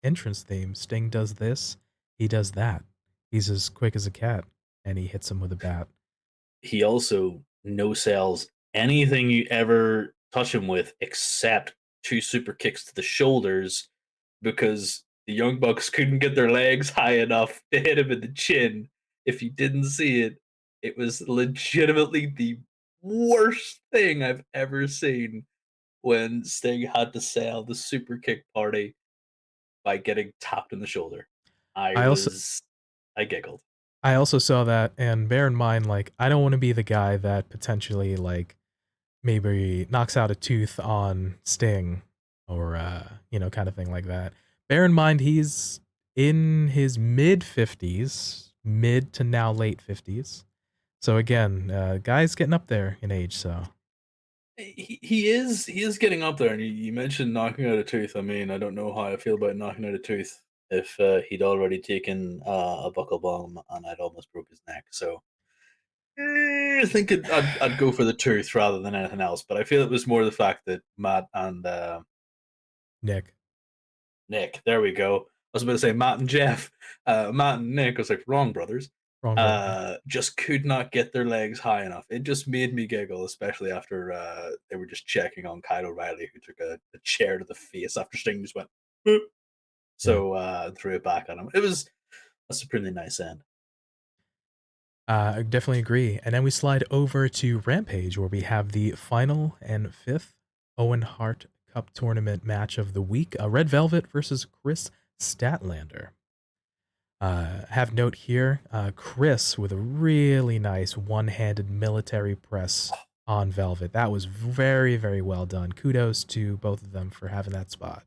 entrance theme, Sting does this, he does that. He's as quick as a cat, and he hits him with a bat. He also no sells anything you ever touch him with except two super kicks to the shoulders because the Young Bucks couldn't get their legs high enough to hit him in the chin. If you didn't see it, it was legitimately the worst thing I've ever seen when Sting had to sell the super kick party by getting tapped in the shoulder. I I also was I giggled. I also saw that, and bear in mind, like, I don't want to be the guy that potentially, like, maybe knocks out a tooth on Sting or, kind of thing like that. Bear in mind, he's in his mid 50s, mid to now late 50s. So again, guy's getting up there in age, so He is getting up there, and you mentioned knocking out a tooth. I mean, I don't know how I feel about knocking out a tooth if he'd already taken a buckle bomb and I'd almost broke his neck. So I think I'd go for the tooth rather than anything else. But I feel it was more the fact that Matt and Nick, Nick, there we go. I was about to say Matt and Jeff, Matt and Nick. I was like, wrong brothers. wrong brother. Just could not get their legs high enough. It just made me giggle, especially after they were just checking on Kyle O'Reilly, who took a chair to the face after Sting just went, "Boop." Yeah. So threw it back at him. That's a pretty nice end. I definitely agree. And then we slide over to Rampage, where we have the final and fifth Owen Hart Cup tournament match of the week: Red Velvet versus Chris Statlander. Have note here, Chris with a really nice one-handed military press on Velvet. That was very, very well done. Kudos to both of them for having that spot.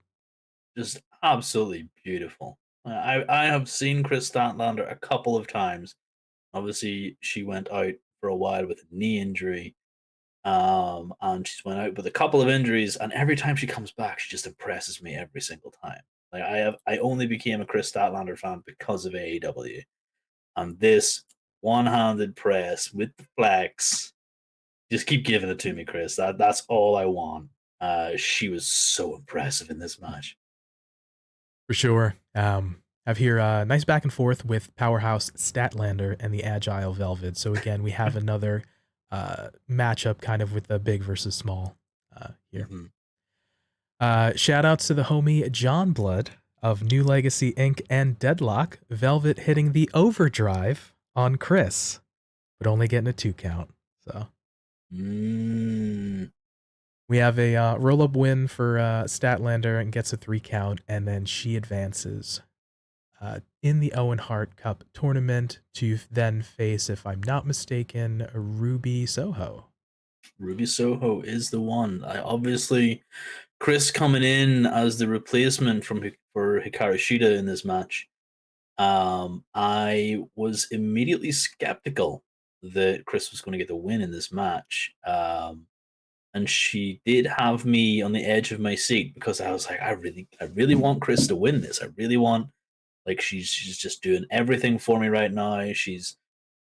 Just absolutely beautiful. I have seen Chris Statlander a couple of times. Obviously, she went out for a while with a knee injury. And she's went out with a couple of injuries, and every time she comes back, she just impresses me every single time. Like I only became a Chris Statlander fan because of AEW, and this one-handed press with the flex, just keep giving it to me, Chris. That's all I want. She was so impressive in this match. For sure. Have here nice back and forth with Powerhouse Statlander and the Agile Velvet. So again, we have another matchup kind of with the big versus small here. Mm-hmm. Shout outs to the homie John Blood of New Legacy Inc. and Deadlock. Velvet hitting the overdrive on Chris, but only getting a 2 count. So Mm. we have a roll up win for Statlander and gets a 3 count, and then she advances in the Owen Hart Cup tournament to then face, if I'm not mistaken, Ruby Soho. Ruby Soho is the one. I obviously Chris coming in as the replacement for Hikaru Shida in this match. I was immediately skeptical that Chris was going to get the win in this match. And she did have me on the edge of my seat because I was like, I really want Chris to win this. I really want, like, she's just doing everything for me right now. She's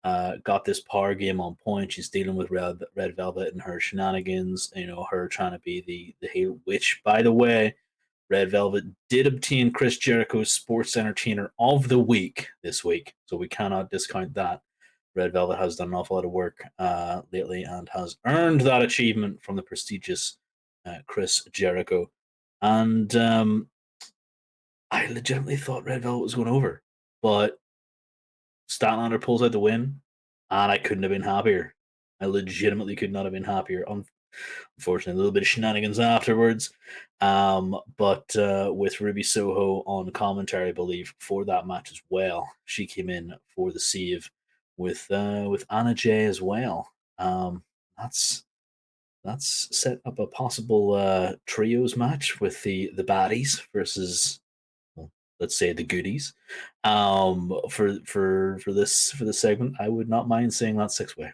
got this power game on point. She's dealing with Red Velvet and her shenanigans. You know, her trying to be the heel. Which, by the way, Red Velvet did obtain Chris Jericho's Sports Entertainer of the Week this week, so we cannot discount that. Red Velvet has done an awful lot of work lately and has earned that achievement from the prestigious Chris Jericho. And I legitimately thought Red Velvet was going over, but Statlander pulls out the win, and I couldn't have been happier. I legitimately could not have been happier. Unfortunately, a little bit of shenanigans afterwards. But with Ruby Soho on commentary, I believe, for that match as well. She came in for the save with Anna Jay as well. That's that's set up a possible trios match with the baddies versus, well, let's say, the goodies. For this segment, I would not mind seeing that 6-way.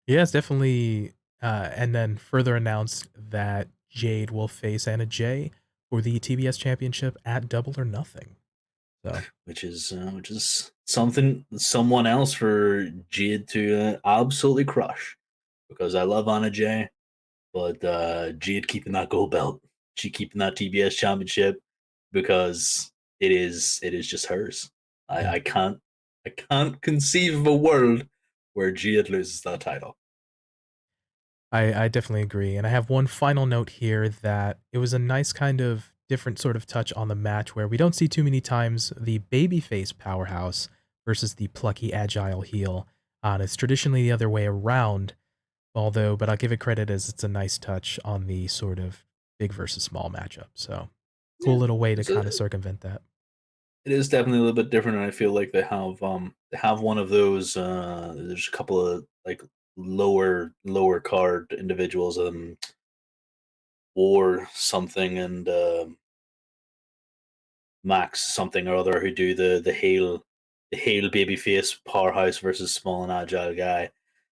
Yeah, it's definitely. And then further announced that Jade will face Anna Jay for the TBS Championship at Double or Nothing. So Which is something someone else for Jade to absolutely crush, because I love Anna Jay, but Jade keeping that gold belt, she keeping that TBS championship because it is just hers. I, yeah, I can't I can't conceive of a world where Jade loses that title. I definitely agree, and I have one final note here that it was a nice kind of different sort of touch on the match where we don't see too many times the babyface powerhouse versus the plucky, agile heel. And it's traditionally the other way around, although, but I'll give it credit as it's a nice touch on the sort of big versus small matchup. So cool Yeah, little way to it's kind of circumvent that. it is definitely a little bit different, and I feel like they have one of those. There's a couple of like lower card individuals, or something, and Max something or other who do the heel babyface powerhouse versus small and agile guy.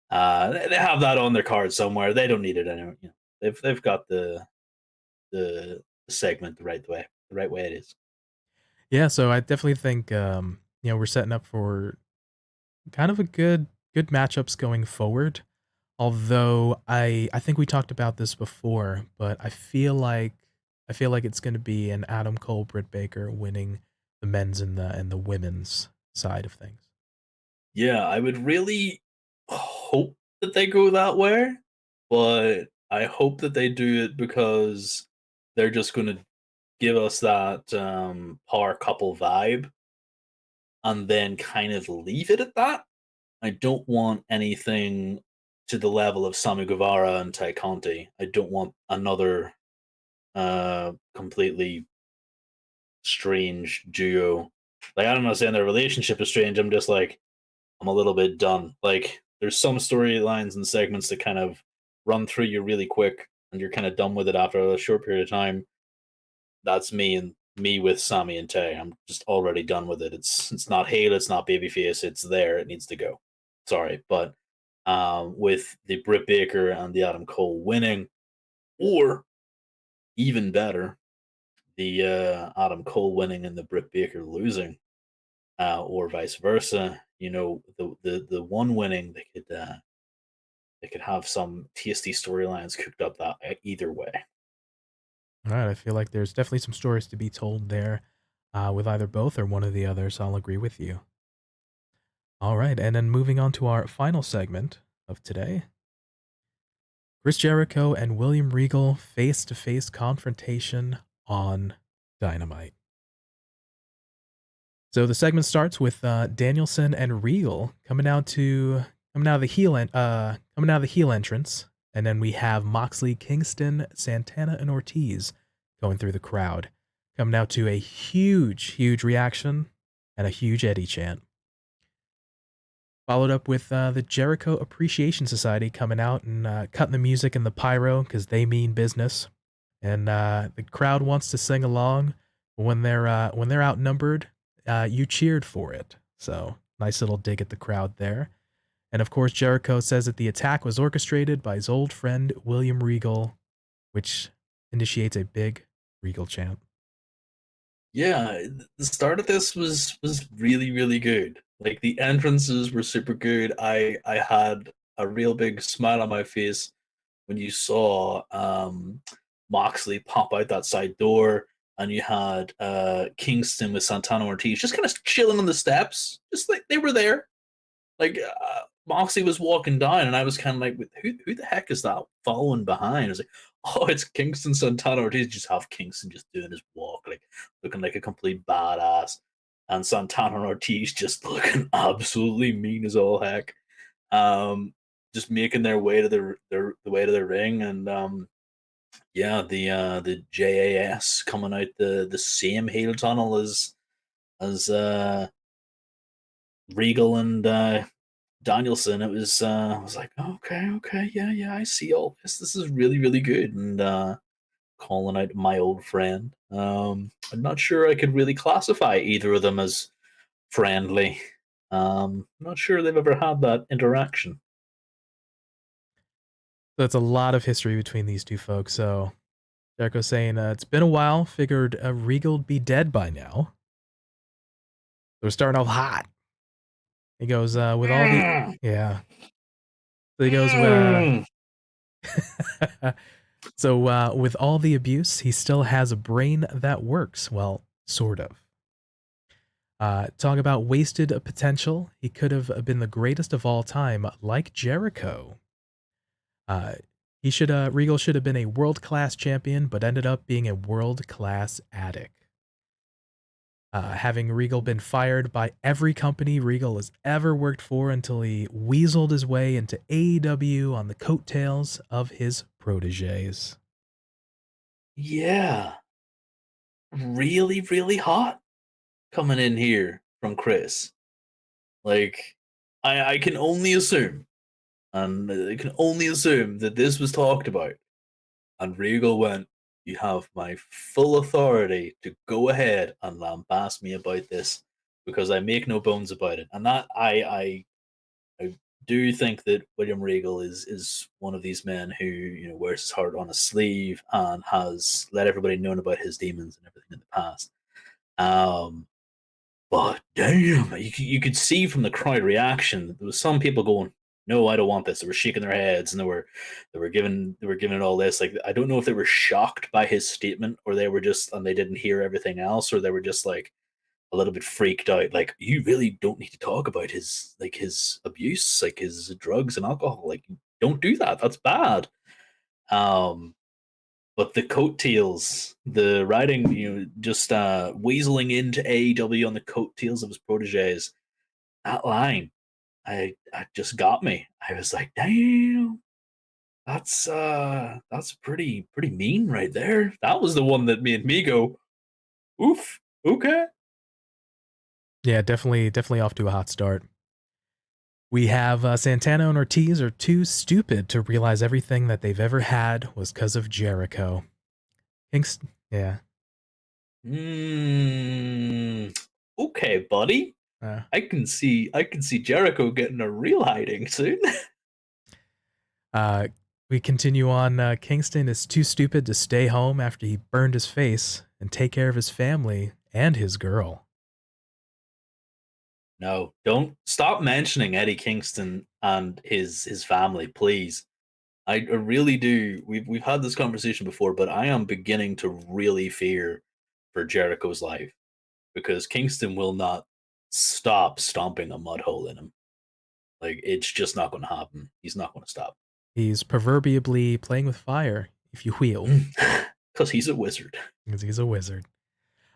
They have that on their card somewhere. They don't need it anymore. You know, they've got the segment the right way it is. Yeah, so I definitely think we're setting up for kind of a good matchups going forward. Although I think we talked about this before, but I feel like it's gonna be an Adam Cole, Britt Baker winning the men's and the women's side of things. Yeah, I would really hope that they go that way, but I hope that they do it because they're just going to give us that power couple vibe and then kind of leave it at that. I don't want anything to the level of Sammy Guevara and Ty Conti. I don't want another completely strange duo. Like I'm not saying their relationship is strange. I'm just like I'm a little bit done. Like there's some storylines and segments that kind of run through you really quick, and you're kind of done with it after a short period of time. That's me with Sammy and Tay. I'm just already done with it. It's not Hale, it's not Babyface. It's there. It needs to go. Sorry, but with the Britt Baker and the Adam Cole winning, or even better, the Adam Cole winning and the Britt Baker losing, or vice versa. You know, the one winning they could have some tasty storylines cooked up that either way. Alright, I feel like there's definitely some stories to be told there, with either both or one of the other, so I'll agree with you. Alright, and then moving on to our final segment of today. Chris Jericho and William Regal face-to-face confrontation on Dynamite. So the segment starts with Danielson and Regal coming out of the coming out of the heel entrance, and then we have Moxley, Kingston, Santana, and Ortiz going through the crowd, coming out to a huge reaction and a huge Eddie chant. Followed up with the Jericho Appreciation Society coming out and cutting the music and the pyro because they mean business, and the crowd wants to sing along. When they're outnumbered, you cheered for it. So nice little dig at the crowd there. And of course, Jericho says that the attack was orchestrated by his old friend William Regal, which initiates a big Regal chant. Yeah, the start of this was really good. Like the entrances were super good. I had a real big smile on my face when you saw Moxley pop out that side door, and you had Kingston with Santana Ortiz just kind of chilling on the steps, just like they were there. Like Moxley was walking down, and I was kind of like, who the heck is that following behind? I was like, oh, it's Kingston Santana Ortiz. Just have Kingston just doing his walk, like looking like a complete badass, and Santana Ortiz just looking absolutely mean as all heck. Um, just making their way to the way to the ring, and yeah, the JAS coming out the same heel tunnel as Regal and Danielson. It was I was like, okay, yeah, I see all this. This is really good, and calling out my old friend. I'm not sure I could really classify either of them as friendly. I'm not sure they've ever had that interaction. So that's a lot of history between these two folks. So Jericho saying, it's been a while, figured Regal'd be dead by now. So we're starting off hot. He goes, with all the Mm, yeah. So he goes, mm. so with all the abuse, he still has a brain that works. Well, sort of. Talk about wasted potential. He could have been the greatest of all time, like Jericho. Regal should have been a world-class champion, but ended up being a world-class addict. Having Regal been fired by every company Regal has ever worked for until he weaseled his way into AEW on the coattails of his proteges. Yeah, really, really hot coming in here from Chris. Like, I can only assume, and I can only assume that this was talked about. And Regal went, "You have my full authority to go ahead and lambast me about this because I make no bones about it." And that I do think that William Regal is one of these men who wears his heart on his sleeve and has let everybody know about his demons and everything in the past. Um, but damn, you could see from the crowd reaction that there was some people going, "No, I don't want this." They were shaking their heads and they were giving it all this. Like, I don't know if they were shocked by his statement or they were just and they didn't hear everything else, or they were just like a little bit freaked out. Like, you really don't need to talk about his abuse, like his drugs and alcohol. Like, don't do that. That's bad. Um, but the coattails, the riding, just weaseling into AEW on the coattails of his proteges, that line, I just got me. I was like, damn, that's pretty mean right there. That was the one that made me go, oof, okay. Yeah, definitely off to a hot start. We have Santana and Ortiz are too stupid to realize everything that they've ever had was because of Jericho. Yeah. Okay, buddy. Uh, I can see Jericho getting a real hiding soon. uh, we continue on. Kingston is too stupid to stay home after he burned his face and take care of his family and his girl. No, don't stop mentioning Eddie Kingston and his family, please. I really do. We've had this conversation before, but I am beginning to really fear for Jericho's life because Kingston will not stop stomping a mud hole in him. Like, it's just not going to happen. He's not going to stop He's proverbially playing with fire, if you will, because he's a wizard. because he's a wizard.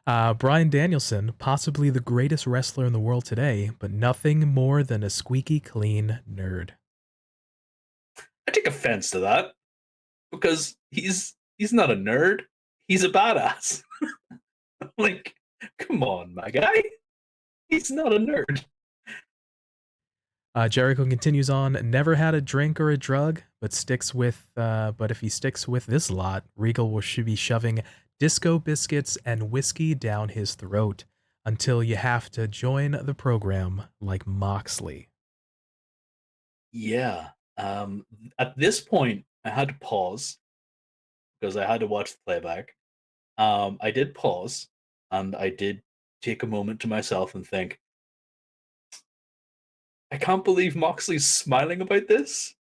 Bryan Danielson, possibly the greatest wrestler in the world today, but nothing more than a squeaky clean nerd. I take offense to that because he's not a nerd. He's a badass. Like, come on, my guy. He's not a nerd. Jericho continues on, never had a drink or a drug, but if he sticks with this lot, should be shoving disco biscuits and whiskey down his throat until you have to join the program like Moxley. Yeah. At this point, I had to pause because I had to watch the playback. I did pause and I did take a moment to myself and think, I can't believe Moxley's smiling about this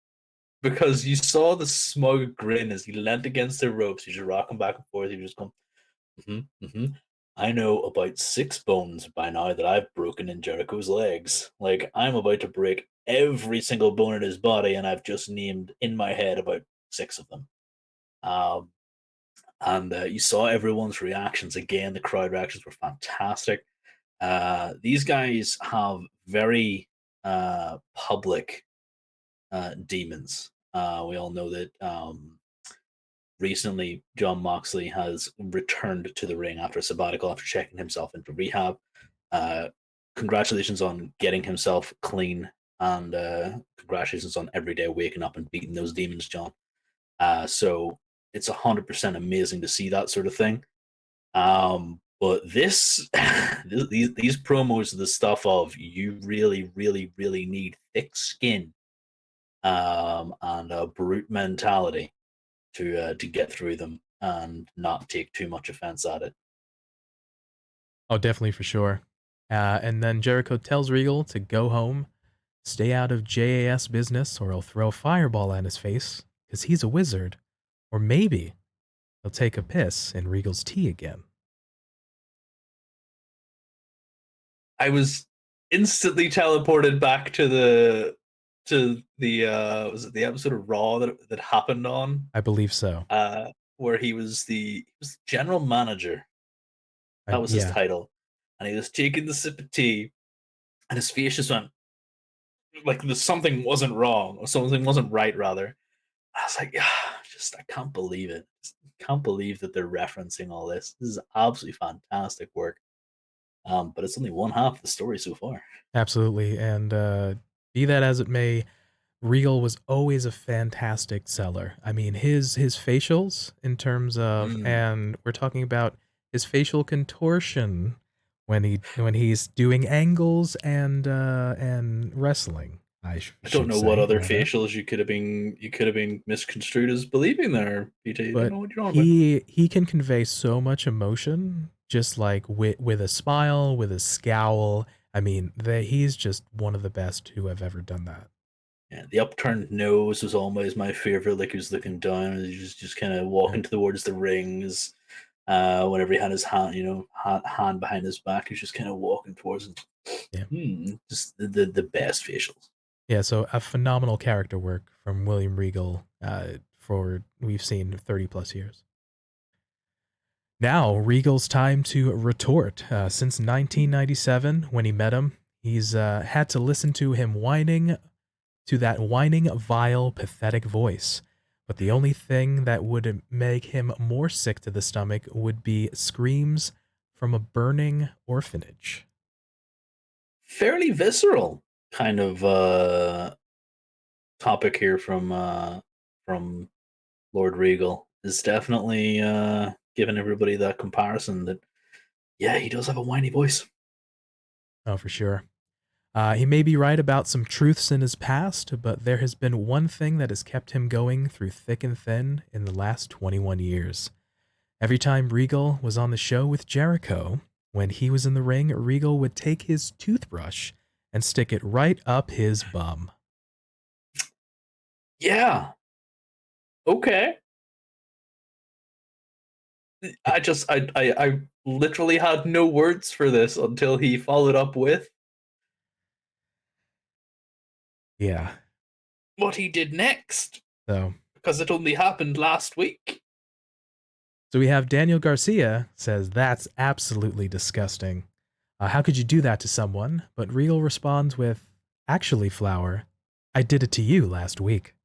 because you saw the smug grin as he leant against the ropes. He's just rocking back and forth. He was just going, I know about 6 bones by now that I've broken in Jericho's legs. Like, I'm about to break every single bone in his body, and I've just named in my head about 6 of them. Um, and you saw everyone's reactions again. The crowd reactions were fantastic. These guys have very public demons. We all know that recently John Moxley has returned to the ring after a sabbatical after checking himself into rehab. Uh, Congratulations on getting himself clean, and congratulations on every day waking up and beating those demons, John. So it's 100% amazing to see that sort of thing. But this, these promos are the stuff of you really, really, really need thick skin and a brute mentality to get through them and not take too much offense at it. Oh, definitely for sure. And then Jericho tells Regal to go home, stay out of JAS business, or he'll throw a fireball at his face because he's a wizard. Or maybe he'll take a piss in Regal's tea again. I was instantly teleported back to to the was it the episode of Raw that happened on? I believe so. Where he was the general manager. I That was his yeah, title. And he was taking the sip of tea and his face just went like something wasn't wrong or something wasn't right rather. I was like, yeah, just I can't believe it. Just can't believe that they're referencing all this. This is absolutely fantastic work. But it's only one half of the story so far. absolutely, and, be that as it may, Regal was always a fantastic seller. I mean, his facials in terms of Mm. and we're talking about his facial contortion when he's doing angles and wrestling, I don't should know what say, other rather. facials you could have been misconstrued as believing there, PT. I don't But know what you're on about. he can convey so much emotion just like with a smile, with a scowl. I mean, he's just one of the best who have ever done that. Yeah, the upturned nose was always my favorite. Like he was looking down, and he was just kind of Yeah. walking towards the rings. Whenever he had his hand, hand behind his back, he was just kind of walking towards it. Yeah. Just the best facials. Yeah, so a phenomenal character work from William Regal for we've seen 30 plus years. Now, Regal's time to retort. Since 1997, when he met him, he's had to listen to him whining, to that whining, vile, pathetic voice. But the only thing that would make him more sick to the stomach would be screams from a burning orphanage. Fairly visceral kind of topic here from Lord Regal is definitely giving everybody that comparison that yeah, he does have a whiny voice. Oh, for sure. He may be right about some truths in his past, but there has been one thing that has kept him going through thick and thin in the last 21 years. Every time Regal was on the show with Jericho, when he was in the ring, Regal would take his toothbrush and stick it right up his bum. Yeah. Okay. I literally had no words for this until he followed up with Yeah. what he did next So, because it only happened last week. so we have Daniel Garcia says that's absolutely disgusting. How could you do that to someone? But Regal responds with, "Actually, Flower, I did it to you last week."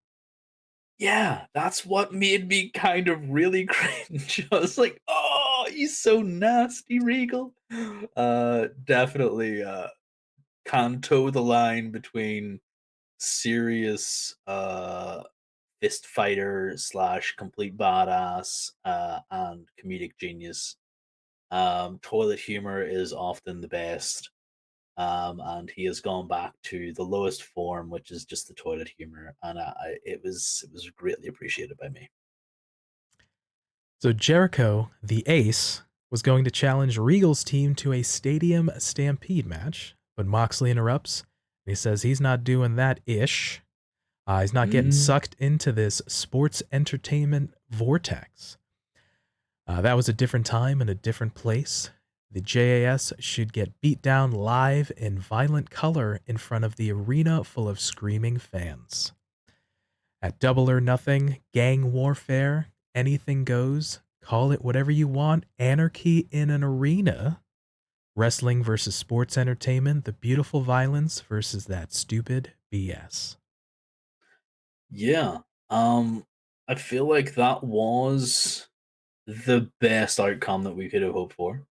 Yeah, that's what made me kind of really cringe. I was like, "Oh, he's so nasty, Regal." Definitely can toe the line between serious fist fighter slash complete badass and comedic genius. Toilet humor is often the best. And he has gone back to the lowest form, which is just the toilet humor, and it was greatly appreciated by me. So Jericho, the ace, was going to challenge Regal's team to a stadium stampede match, but Moxley interrupts and he says he's not doing that ish. He's not getting Mm. sucked into this sports entertainment vortex. That was a different time and a different place. The JAS should get beat down live in violent color in front of the arena full of screaming fans. At Double or Nothing, gang warfare, anything goes, call it whatever you want, anarchy in an arena, wrestling versus sports entertainment, the beautiful violence versus that stupid BS. Yeah, I feel like that was the best outcome that we could have hoped for.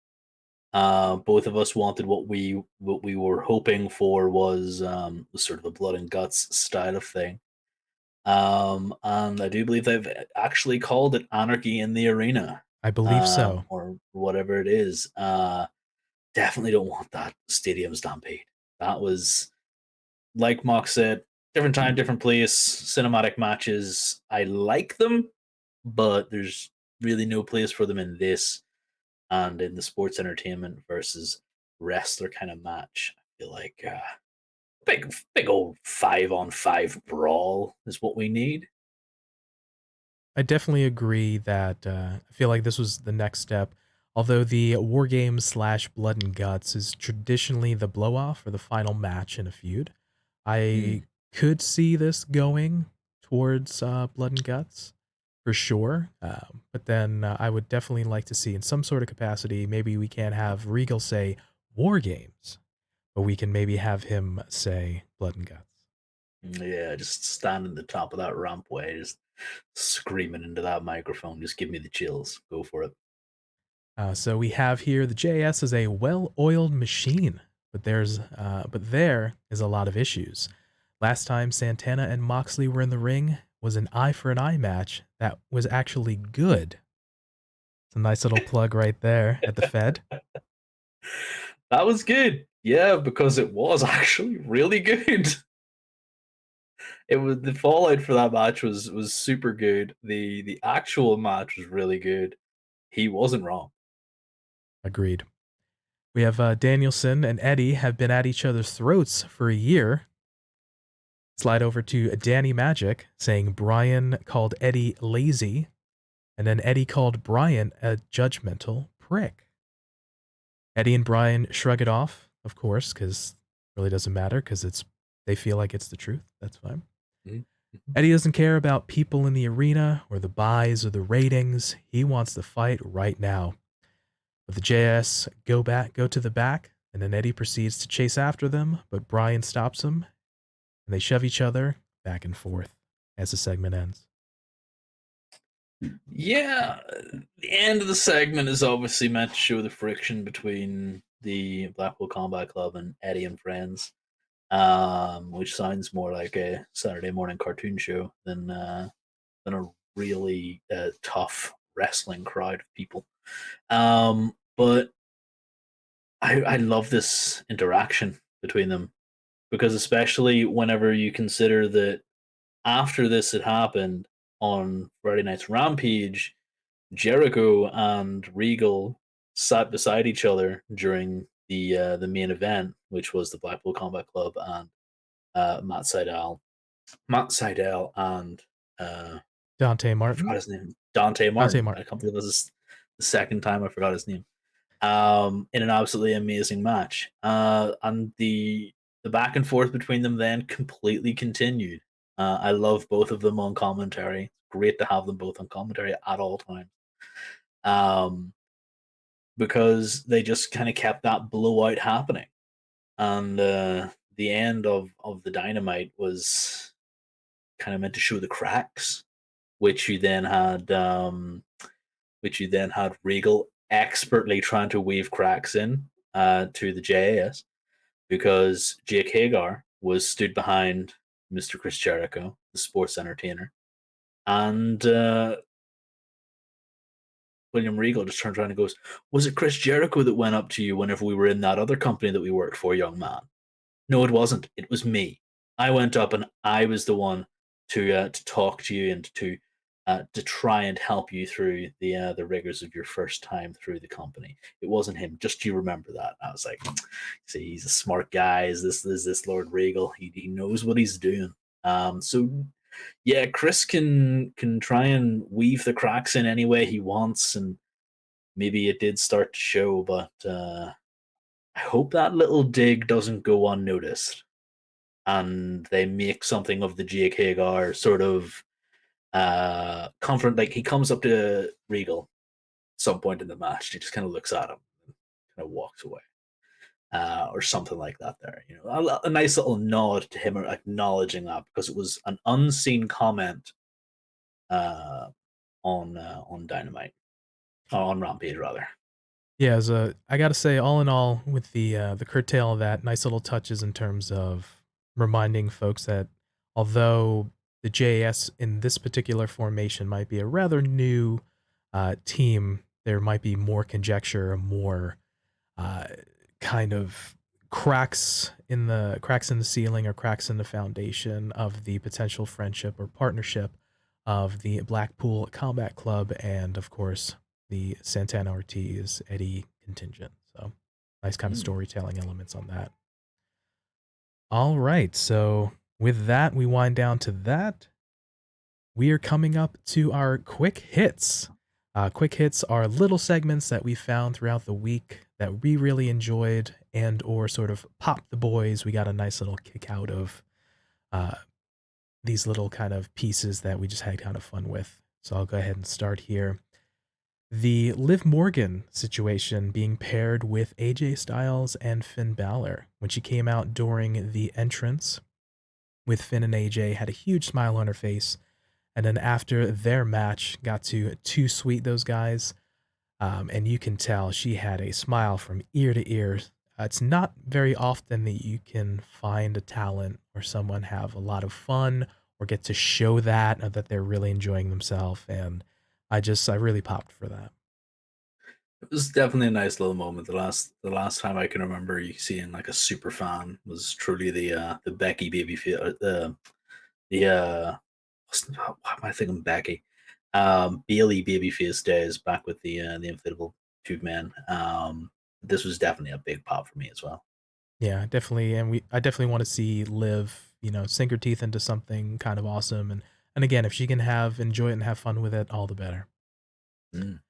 Both of us wanted what we were hoping for was sort of a blood and guts style of thing. And I do believe they've actually called it Anarchy in the Arena, I believe so. or whatever it is. Definitely don't want that stadium stampede. That was, like Mock said, different time, different place, cinematic matches. I like them, but there's really no place for them in this and in the sports entertainment versus wrestler kind of match. I feel like big old 5-on-5 brawl is what we need. I definitely agree that I feel like this was the next step. Although the War Games slash Blood and Guts is traditionally the blow off or the final match in a feud, I Mm. could see this going towards blood and guts for sure. But then I would definitely like to see in some sort of capacity, maybe we can't have Regal say war games, but we can maybe have him say blood and guts. Yeah, just standing at the top of that rampway, just screaming into that microphone. Just give me the chills. Go for it. So we have here the JS is a well-oiled machine, but there is a lot of issues. Last time Santana and Moxley were in the ring was an eye for an eye match that was actually good. It's a nice little plug right there at the Fed. That was good. Yeah, because it was actually really good. It was the fallout for that match was super good. The actual match was really good. He wasn't wrong. Agreed. We have Danielson and Eddie have been at each other's throats for a year. Slide over to Danny Magic saying Brian called Eddie lazy, and then Eddie called Brian a judgmental prick. Eddie and Brian shrug it off, of course, because it really doesn't matter because they feel like it's the truth. That's fine. Mhm. Eddie doesn't care about people in the arena or the buys or the ratings. He wants the fight right now. But the JS go to the back, and then Eddie proceeds to chase after them, but Brian stops him, and they shove each other back and forth as the segment ends. Yeah, the end of the segment is obviously meant to show the friction between the Blackpool Combat Club and Eddie and Friends, which sounds more like a Saturday morning cartoon show than a really tough wrestling crowd of people. But I love this interaction between them because especially whenever you consider that after this had happened on Friday Night's Rampage, Jericho and Regal sat beside each other during the main event, which was the Blackpool Combat Club and Matt Seidel and Dante I forgot Martin? his name, Dante Dante Martin. I Martin. can't believe this is the second time I forgot his name. In an absolutely amazing match, and the back and forth between them then completely continued. I love both of them on commentary. Great to have them both on commentary at all times. Um, because they just kind of kept that blowout happening. And the end of the dynamite was kind of meant to show the cracks, which you then had Regal expertly trying to weave cracks in to the JAS because Jake Hagar was stood behind Mr. Chris Jericho, the sports entertainer, and William Regal just turns around and goes, "Was it Chris Jericho that went up to you whenever we were in that other company that we worked for, young man?" "No, it wasn't. It was me. I went up and I was the one to talk to you and to try and help you through the rigors of your first time through the company. It wasn't him. Just you remember that." I was like, "See, he's a smart guy. Is this Lord Regal? He knows what he's doing." So yeah, Chris can try and weave the cracks in any way he wants, and maybe it did start to show, but I hope that little dig doesn't go unnoticed and they make something of the Jake Hagar sort of comfort. Like he comes up to Regal at some point in the match, he just kind of looks at him and kind of walks away. Or something like that. There, a nice little nod to him acknowledging that because it was an unseen comment uh, on Dynamite, on Rampage rather. Yeah, I gotta say, all in all, with the curtail of that, nice little touches in terms of reminding folks that although the JAS in this particular formation might be a rather new team, there might be more conjecture, more uh, kind of cracks in the ceiling or cracks in the foundation of the potential friendship or partnership of the Blackpool Combat Club and of course the Santana Ortiz Eddie contingent. So nice kind of Mm. storytelling elements on that. All right, so with that we wind down to that. We are coming up to our quick hits. Quick hits are little segments that we found throughout the week that we really enjoyed and or sort of popped the boys. We got a nice little kick out of these little kind of pieces that we just had kind of fun with. So I'll go ahead and start here. The Liv Morgan situation being paired with AJ Styles and Finn Balor. When she came out during the entrance with Finn and AJ, had a huge smile on her face. And then after their match, got to too sweet those guys. And you can tell she had a smile from ear to ear. It's not very often that you can find a talent or someone have a lot of fun or get to show that or that they're really enjoying themselves. And I really popped for that. It was definitely a nice little moment. The last time I can remember you seeing like a super fan was truly the Becky baby the what am I thinking Becky? Bailey babyface days back with the inflatable tube man. This was definitely a big pop for me as well. Yeah, definitely. And I definitely want to see Liv, sink her teeth into something kind of awesome. And again, if she can enjoy it and have fun with it, all the better. Mm.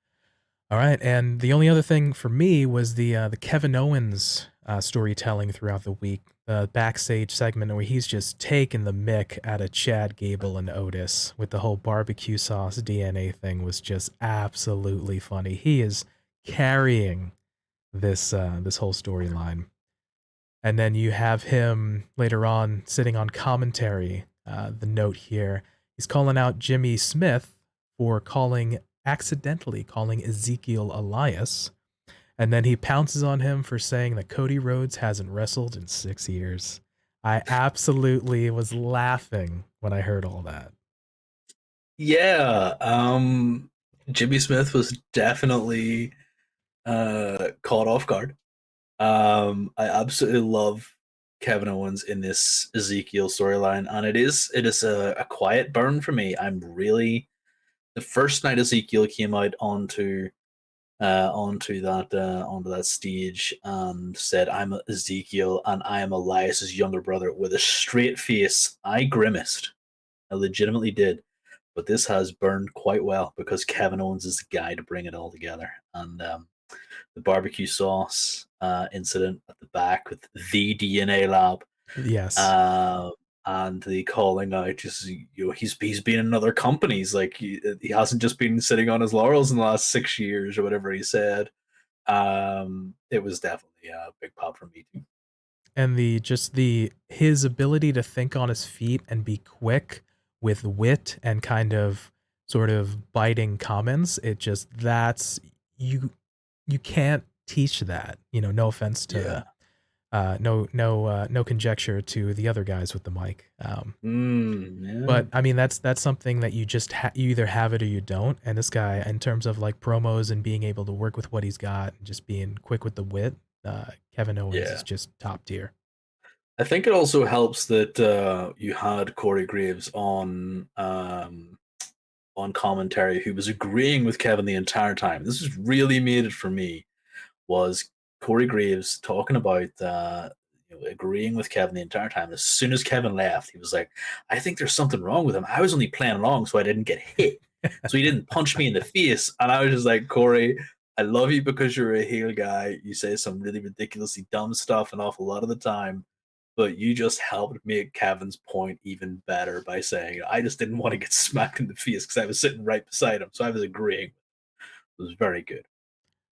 All right, and the only other thing for me was the Kevin Owens storytelling throughout the week, the backstage segment where he's just taking the mick out of Chad Gable and Otis with the whole barbecue sauce DNA thing was just absolutely funny. He is carrying this whole storyline, and then you have him later on sitting on commentary. The note here, he's calling out Jimmy Smith for accidentally calling Ezekiel Elias. And then he pounces on him for saying that Cody Rhodes hasn't wrestled in 6 years. I absolutely was laughing when I heard all that. Yeah, Jimmy Smith was definitely caught off guard. I absolutely love Kevin Owens in this Ezekiel storyline, and it is a quiet burn for me. I'm really the first night Ezekiel came out onto that stage and said, "I'm Ezekiel and I am Elias's younger brother," with a straight face. I grimaced. I legitimately did. But this has burned quite well because Kevin Owens is the guy to bring it all together. And the barbecue sauce incident at the back with the DNA lab, Yes. uh, and the calling out, just he's been in other companies. Like he hasn't just been sitting on his laurels in the last 6 years or whatever he said. It was definitely a big pop for me too. And the his ability to think on his feet and be quick with wit and kind of sort of biting comments, it just that's you you can't teach that. No offense Yeah. to no conjecture to the other guys with the mic. Yeah. But I mean, that's something that you either have it or you don't. And this guy, in terms of like promos and being able to work with what he's got, and just being quick with the wit, Kevin Owens is Yeah. just top tier. I think it also helps that you had Corey Graves on commentary, who was agreeing with Kevin the entire time. This has really made it for me. Was Corey Graves talking about agreeing with Kevin the entire time? As soon as Kevin left, he was like, "I think there's something wrong with him. I was only playing along, so I didn't get hit. So he didn't punch me in the face." And I was just like, "Corey, I love you because you're a heel guy. You say some really ridiculously dumb stuff an awful lot of the time, but you just helped make Kevin's point even better by saying I just didn't want to get smacked in the face because I was sitting right beside him, so I was agreeing." It was very good.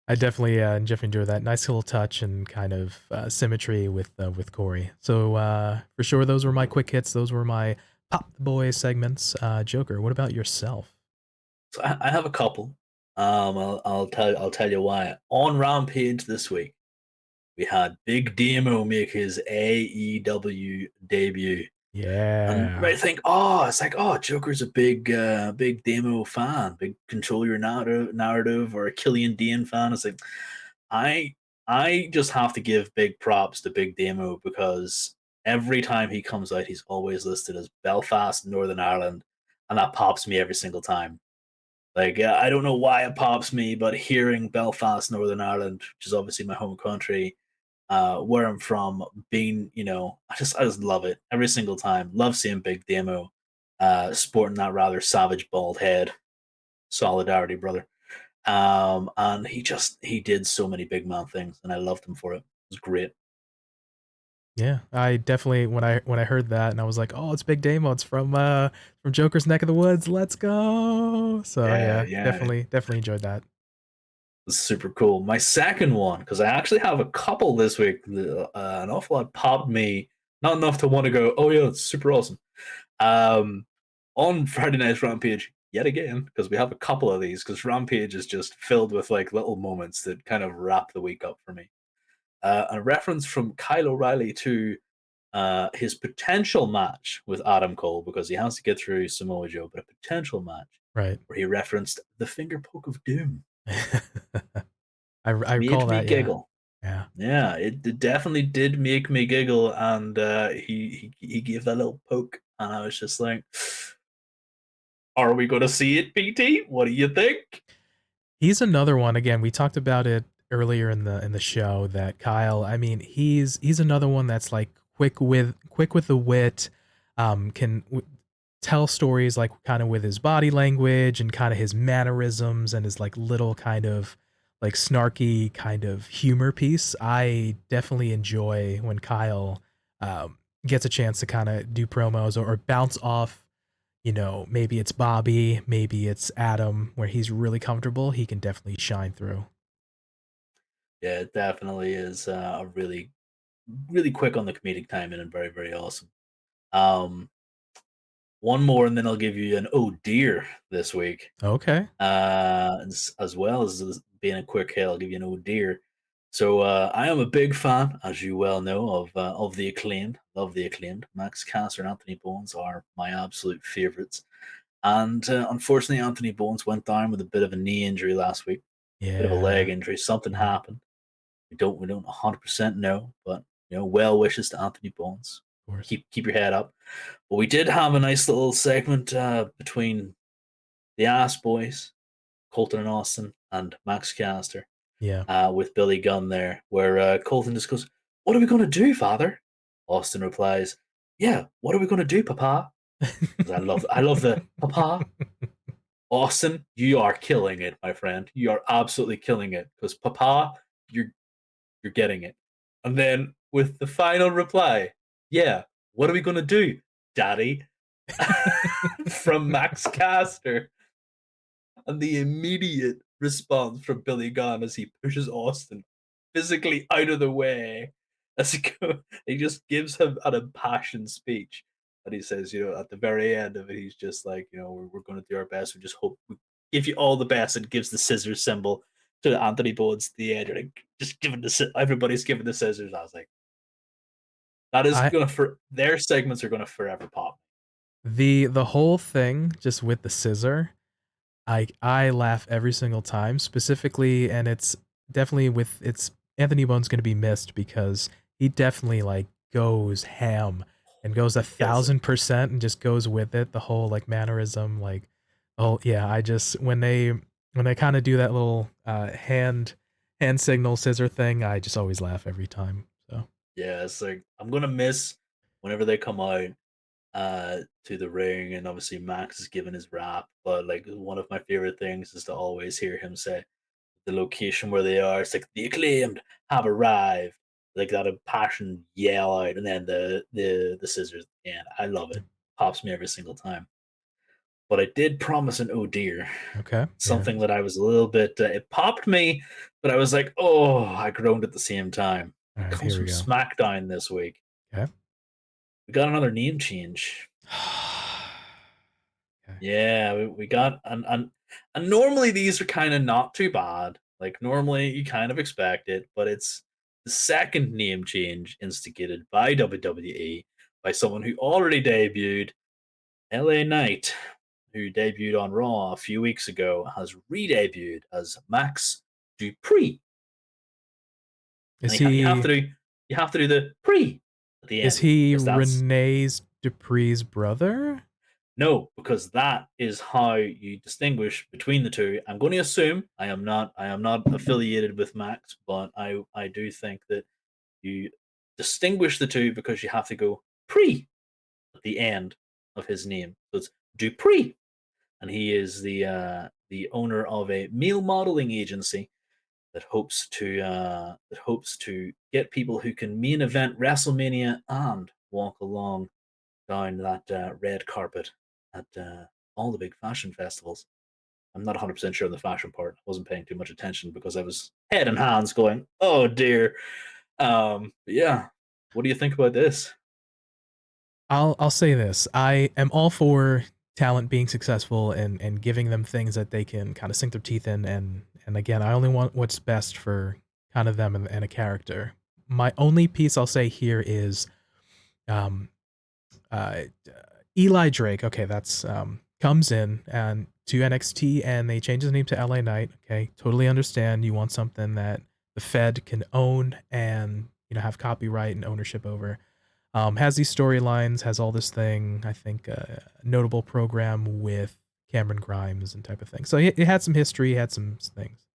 I definitely enjoy that nice little touch and kind of symmetry with Corey. So for sure, those were my quick hits. Those were my pop the boy segments. Joker, what about yourself? So I have a couple. I'll tell you why. On Rampage this week, we had Big Demo make his AEW debut. And you Yeah. might think, it's like, Joker's a big Demo fan, big Control Your Narrative, or a Killian Dane fan. It's like, I I just have to give big props to Big Demo because every time he comes out, he's always listed as Belfast, Northern Ireland, and that pops me every single time. Like, I don't know why it pops me, but hearing Belfast, Northern Ireland, which is obviously my home country, where I'm from, being, I just love it every single time. Love seeing Big Demo, sporting that rather savage bald head. Solidarity, brother. And he did so many big man things, and I loved him for it. It was great. Yeah, I definitely when I heard that and I was like, "Oh, it's Big Damo. It's from Joker's neck of the woods. Let's go." So Yeah, yeah, yeah, definitely enjoyed that. it's super cool. My second one, because I actually have a couple this week. An awful lot popped me, not enough to want to go. Oh yeah, it's super awesome. Um, on Friday Night's Rampage yet again, because we have a couple of these. Because Rampage is just filled with like little moments that kind of wrap the week up for me. A reference from Kyle O'Reilly to his potential match with Adam Cole, because he has to get through Samoa Joe, but a potential match Right. where he referenced the finger poke of doom. I Made recall me that, yeah. giggle. Yeah. Yeah, it definitely did make me giggle, and he gave that little poke, and I was just like, "Are we going to see it, PT? What do you think?" He's another one, again, we talked about it earlier in the show that Kyle, I mean, he's another one that's, like, quick with the wit, can tell stories, like, kinda with his body language and kinda his mannerisms and his, like, little kind of, like, snarky kind of humor piece. I definitely enjoy when Kyle, gets a chance to kinda do promos or bounce off, maybe it's Bobby, maybe it's Adam, where he's really comfortable, he can definitely shine through. Yeah, it definitely is a really quick on the comedic timing and very very awesome. Um, one more, and then I'll give you an oh dear this week. Okay. As well as being a quick hit, I'll give you an oh dear. So I am a big fan, as you well know, of the acclaimed. Love the acclaimed. Max Caster and Anthony Bones are my absolute favorites. And unfortunately, Anthony Bones went down with a bit of a knee injury last week, bit of a leg Yeah. injury. Something Mhm. happened. We don't 100% know, but well wishes to Anthony Bones. Of course. Keep your head up. But we did have a nice little segment between the Ass Boys, Colton and Austin, and Max Caster, Yeah. with Billy Gunn there, where Colton just goes, "What are we going to do, Father?" Austin replies, "Yeah, what are we going to do, Papa?" Because I love the Papa. Austin, you are killing it, my friend. You are absolutely killing it. Because Papa, you're getting it. And then with the final reply, "Yeah, what are we going to do, Daddy?" from Max Caster. And the immediate response from Billy Gunn as he pushes Austin physically out of the way as he just gives him an impassioned speech. And he says, at the very end of it, he's just like, we're going to do our best. We just hope we give you all the best, and gives the scissors symbol to Anthony Bones at the end. And just everybody's giving the scissors. I was like, that is I going to, for their segments are going to forever pop. the whole thing just with the scissor, I laugh every single time, specifically, and it's definitely with it's Anthony Bone's gonna be missed because he definitely, like, goes ham and goes Kills it. 1,000% and just goes with it, the whole, like, mannerism, like, oh, yeah, I just when they kinda do that little, hand signal scissor thing, I just always laugh every time, so Yeah, it's like I'm gonna miss whenever they come out to the ring, and obviously Max is giving his rap, but like one of my favorite things is to always hear him say the location where they are. It's like the acclaimed have arrived, like that impassioned yell out, and then the scissors. And I love yeah. it. Pops me every single time. But I did promise an oh dear, Okay, yeah. something that I was a little bit. It popped me, but I was like, oh, I groaned at the same time. It Alright, comes here we from go. SmackDown this week. Okay. We got another name change. Okay. Yeah, we got and normally these are kind of not too bad. Like normally you kind of expect it, but it's the second name change instigated by WWE by someone who already debuted, LA Knight, who debuted on Raw a few weeks ago, has re-debuted as Max Dupree, and Is you have to do the pre at the is end, he because that's Renee's Dupree's brother? no, because that is how you distinguish between the two. I'm going to assume I am not affiliated with Max, but I do think that you distinguish the two because you have to go pre at the end of his name. So it's Dupree, and he is the owner of a male modeling agency that hopes to get people who can main event WrestleMania and walk along down that red carpet at all the big fashion festivals. I'm not 100% sure on the fashion part. I wasn't paying too much attention because I was head and hands going, oh dear. But yeah, what do you think about this? I'll say this. I am all for talent being successful and giving them things that they can kind of sink their teeth in and again, I only want what's best for kind of them and a character. My only piece I'll say here is um uh Eli Drake, okay, that's comes in and to NXT and they change his name to LA Knight. Okay, totally understand you want something that the Fed can own and have copyright and ownership over. Has these storylines, has all this thing. I think notable program with Cameron Grimes and type of thing. So it had some history, had some things.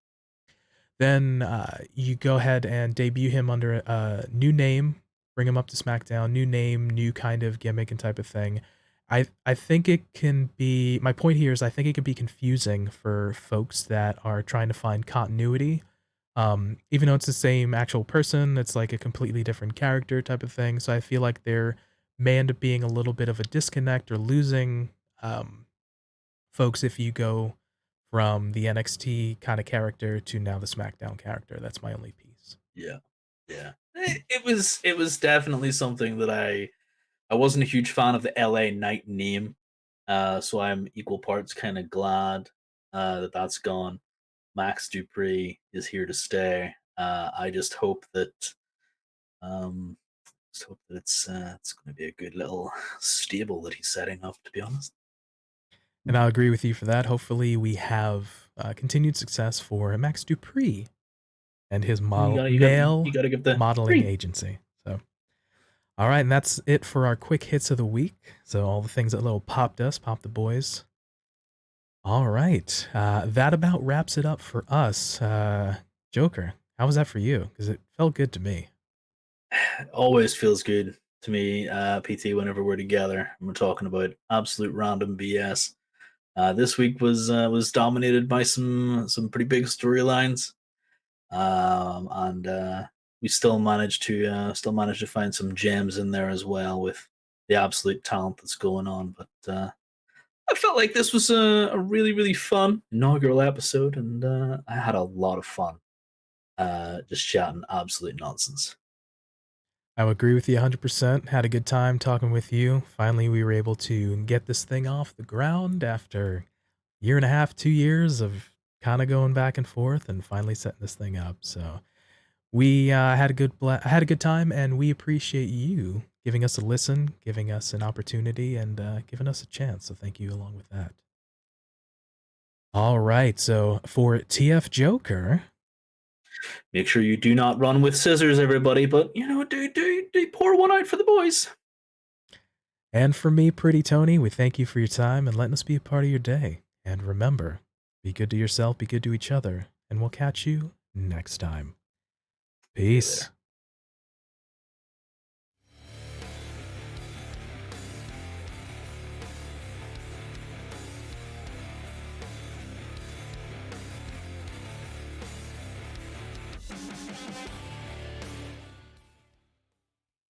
Then you go ahead and debut him under a new name, bring him up to SmackDown, new name, new kind of gimmick and type of thing. I think it can be, my point here is I think it can be confusing for folks that are trying to find continuity. Even though it's the same actual person, it's like a completely different character type of thing. So I feel like there may end up being a little bit of a disconnect or losing folks if you go from the NXT kind of character to now the SmackDown character. That's my only piece. Yeah, yeah. It was definitely something that I wasn't a huge fan of the LA Knight name, so I'm equal parts kind of glad that that's gone. Max Dupree is here to stay. I um, just hope that it's going to be a good little stable that he's setting up. To be honest, And I'll agree with you for that. Hopefully, we have continued success for Max Dupree and his you male gotta give the modeling three. agency. So, all right, and that's it for our quick hits of the week. So, all the things that little popped us, popped the boys. All right, that about wraps it up for us. Joker, how was that for you? Because it felt good to me. Always feels good to me, PT. Whenever we're together, and we're talking about absolute random BS. This week was dominated by some pretty big storylines, and we still managed to find some gems in there as well with the absolute talent that's going on. But I felt like this was a really fun inaugural episode, and I had a lot of fun just chatting absolute nonsense. I would agree with you 100%. Had a good time talking with you. Finally, we were able to get this thing off the ground after year and a half, 2 years of kind of going back and forth and finally setting this thing up. So we had had a good time, and we appreciate you giving us a listen, giving us an opportunity, and giving us a chance. So thank you along with that. All right. So for TF Joker, Make sure you do not run with scissors, everybody. But do pour one out for the boys. and for me, Pretty Tony, we thank you for your time and letting us be a part of your day. And remember, be good to yourself, be good to each other, and we'll catch you next time. See you Peace. there.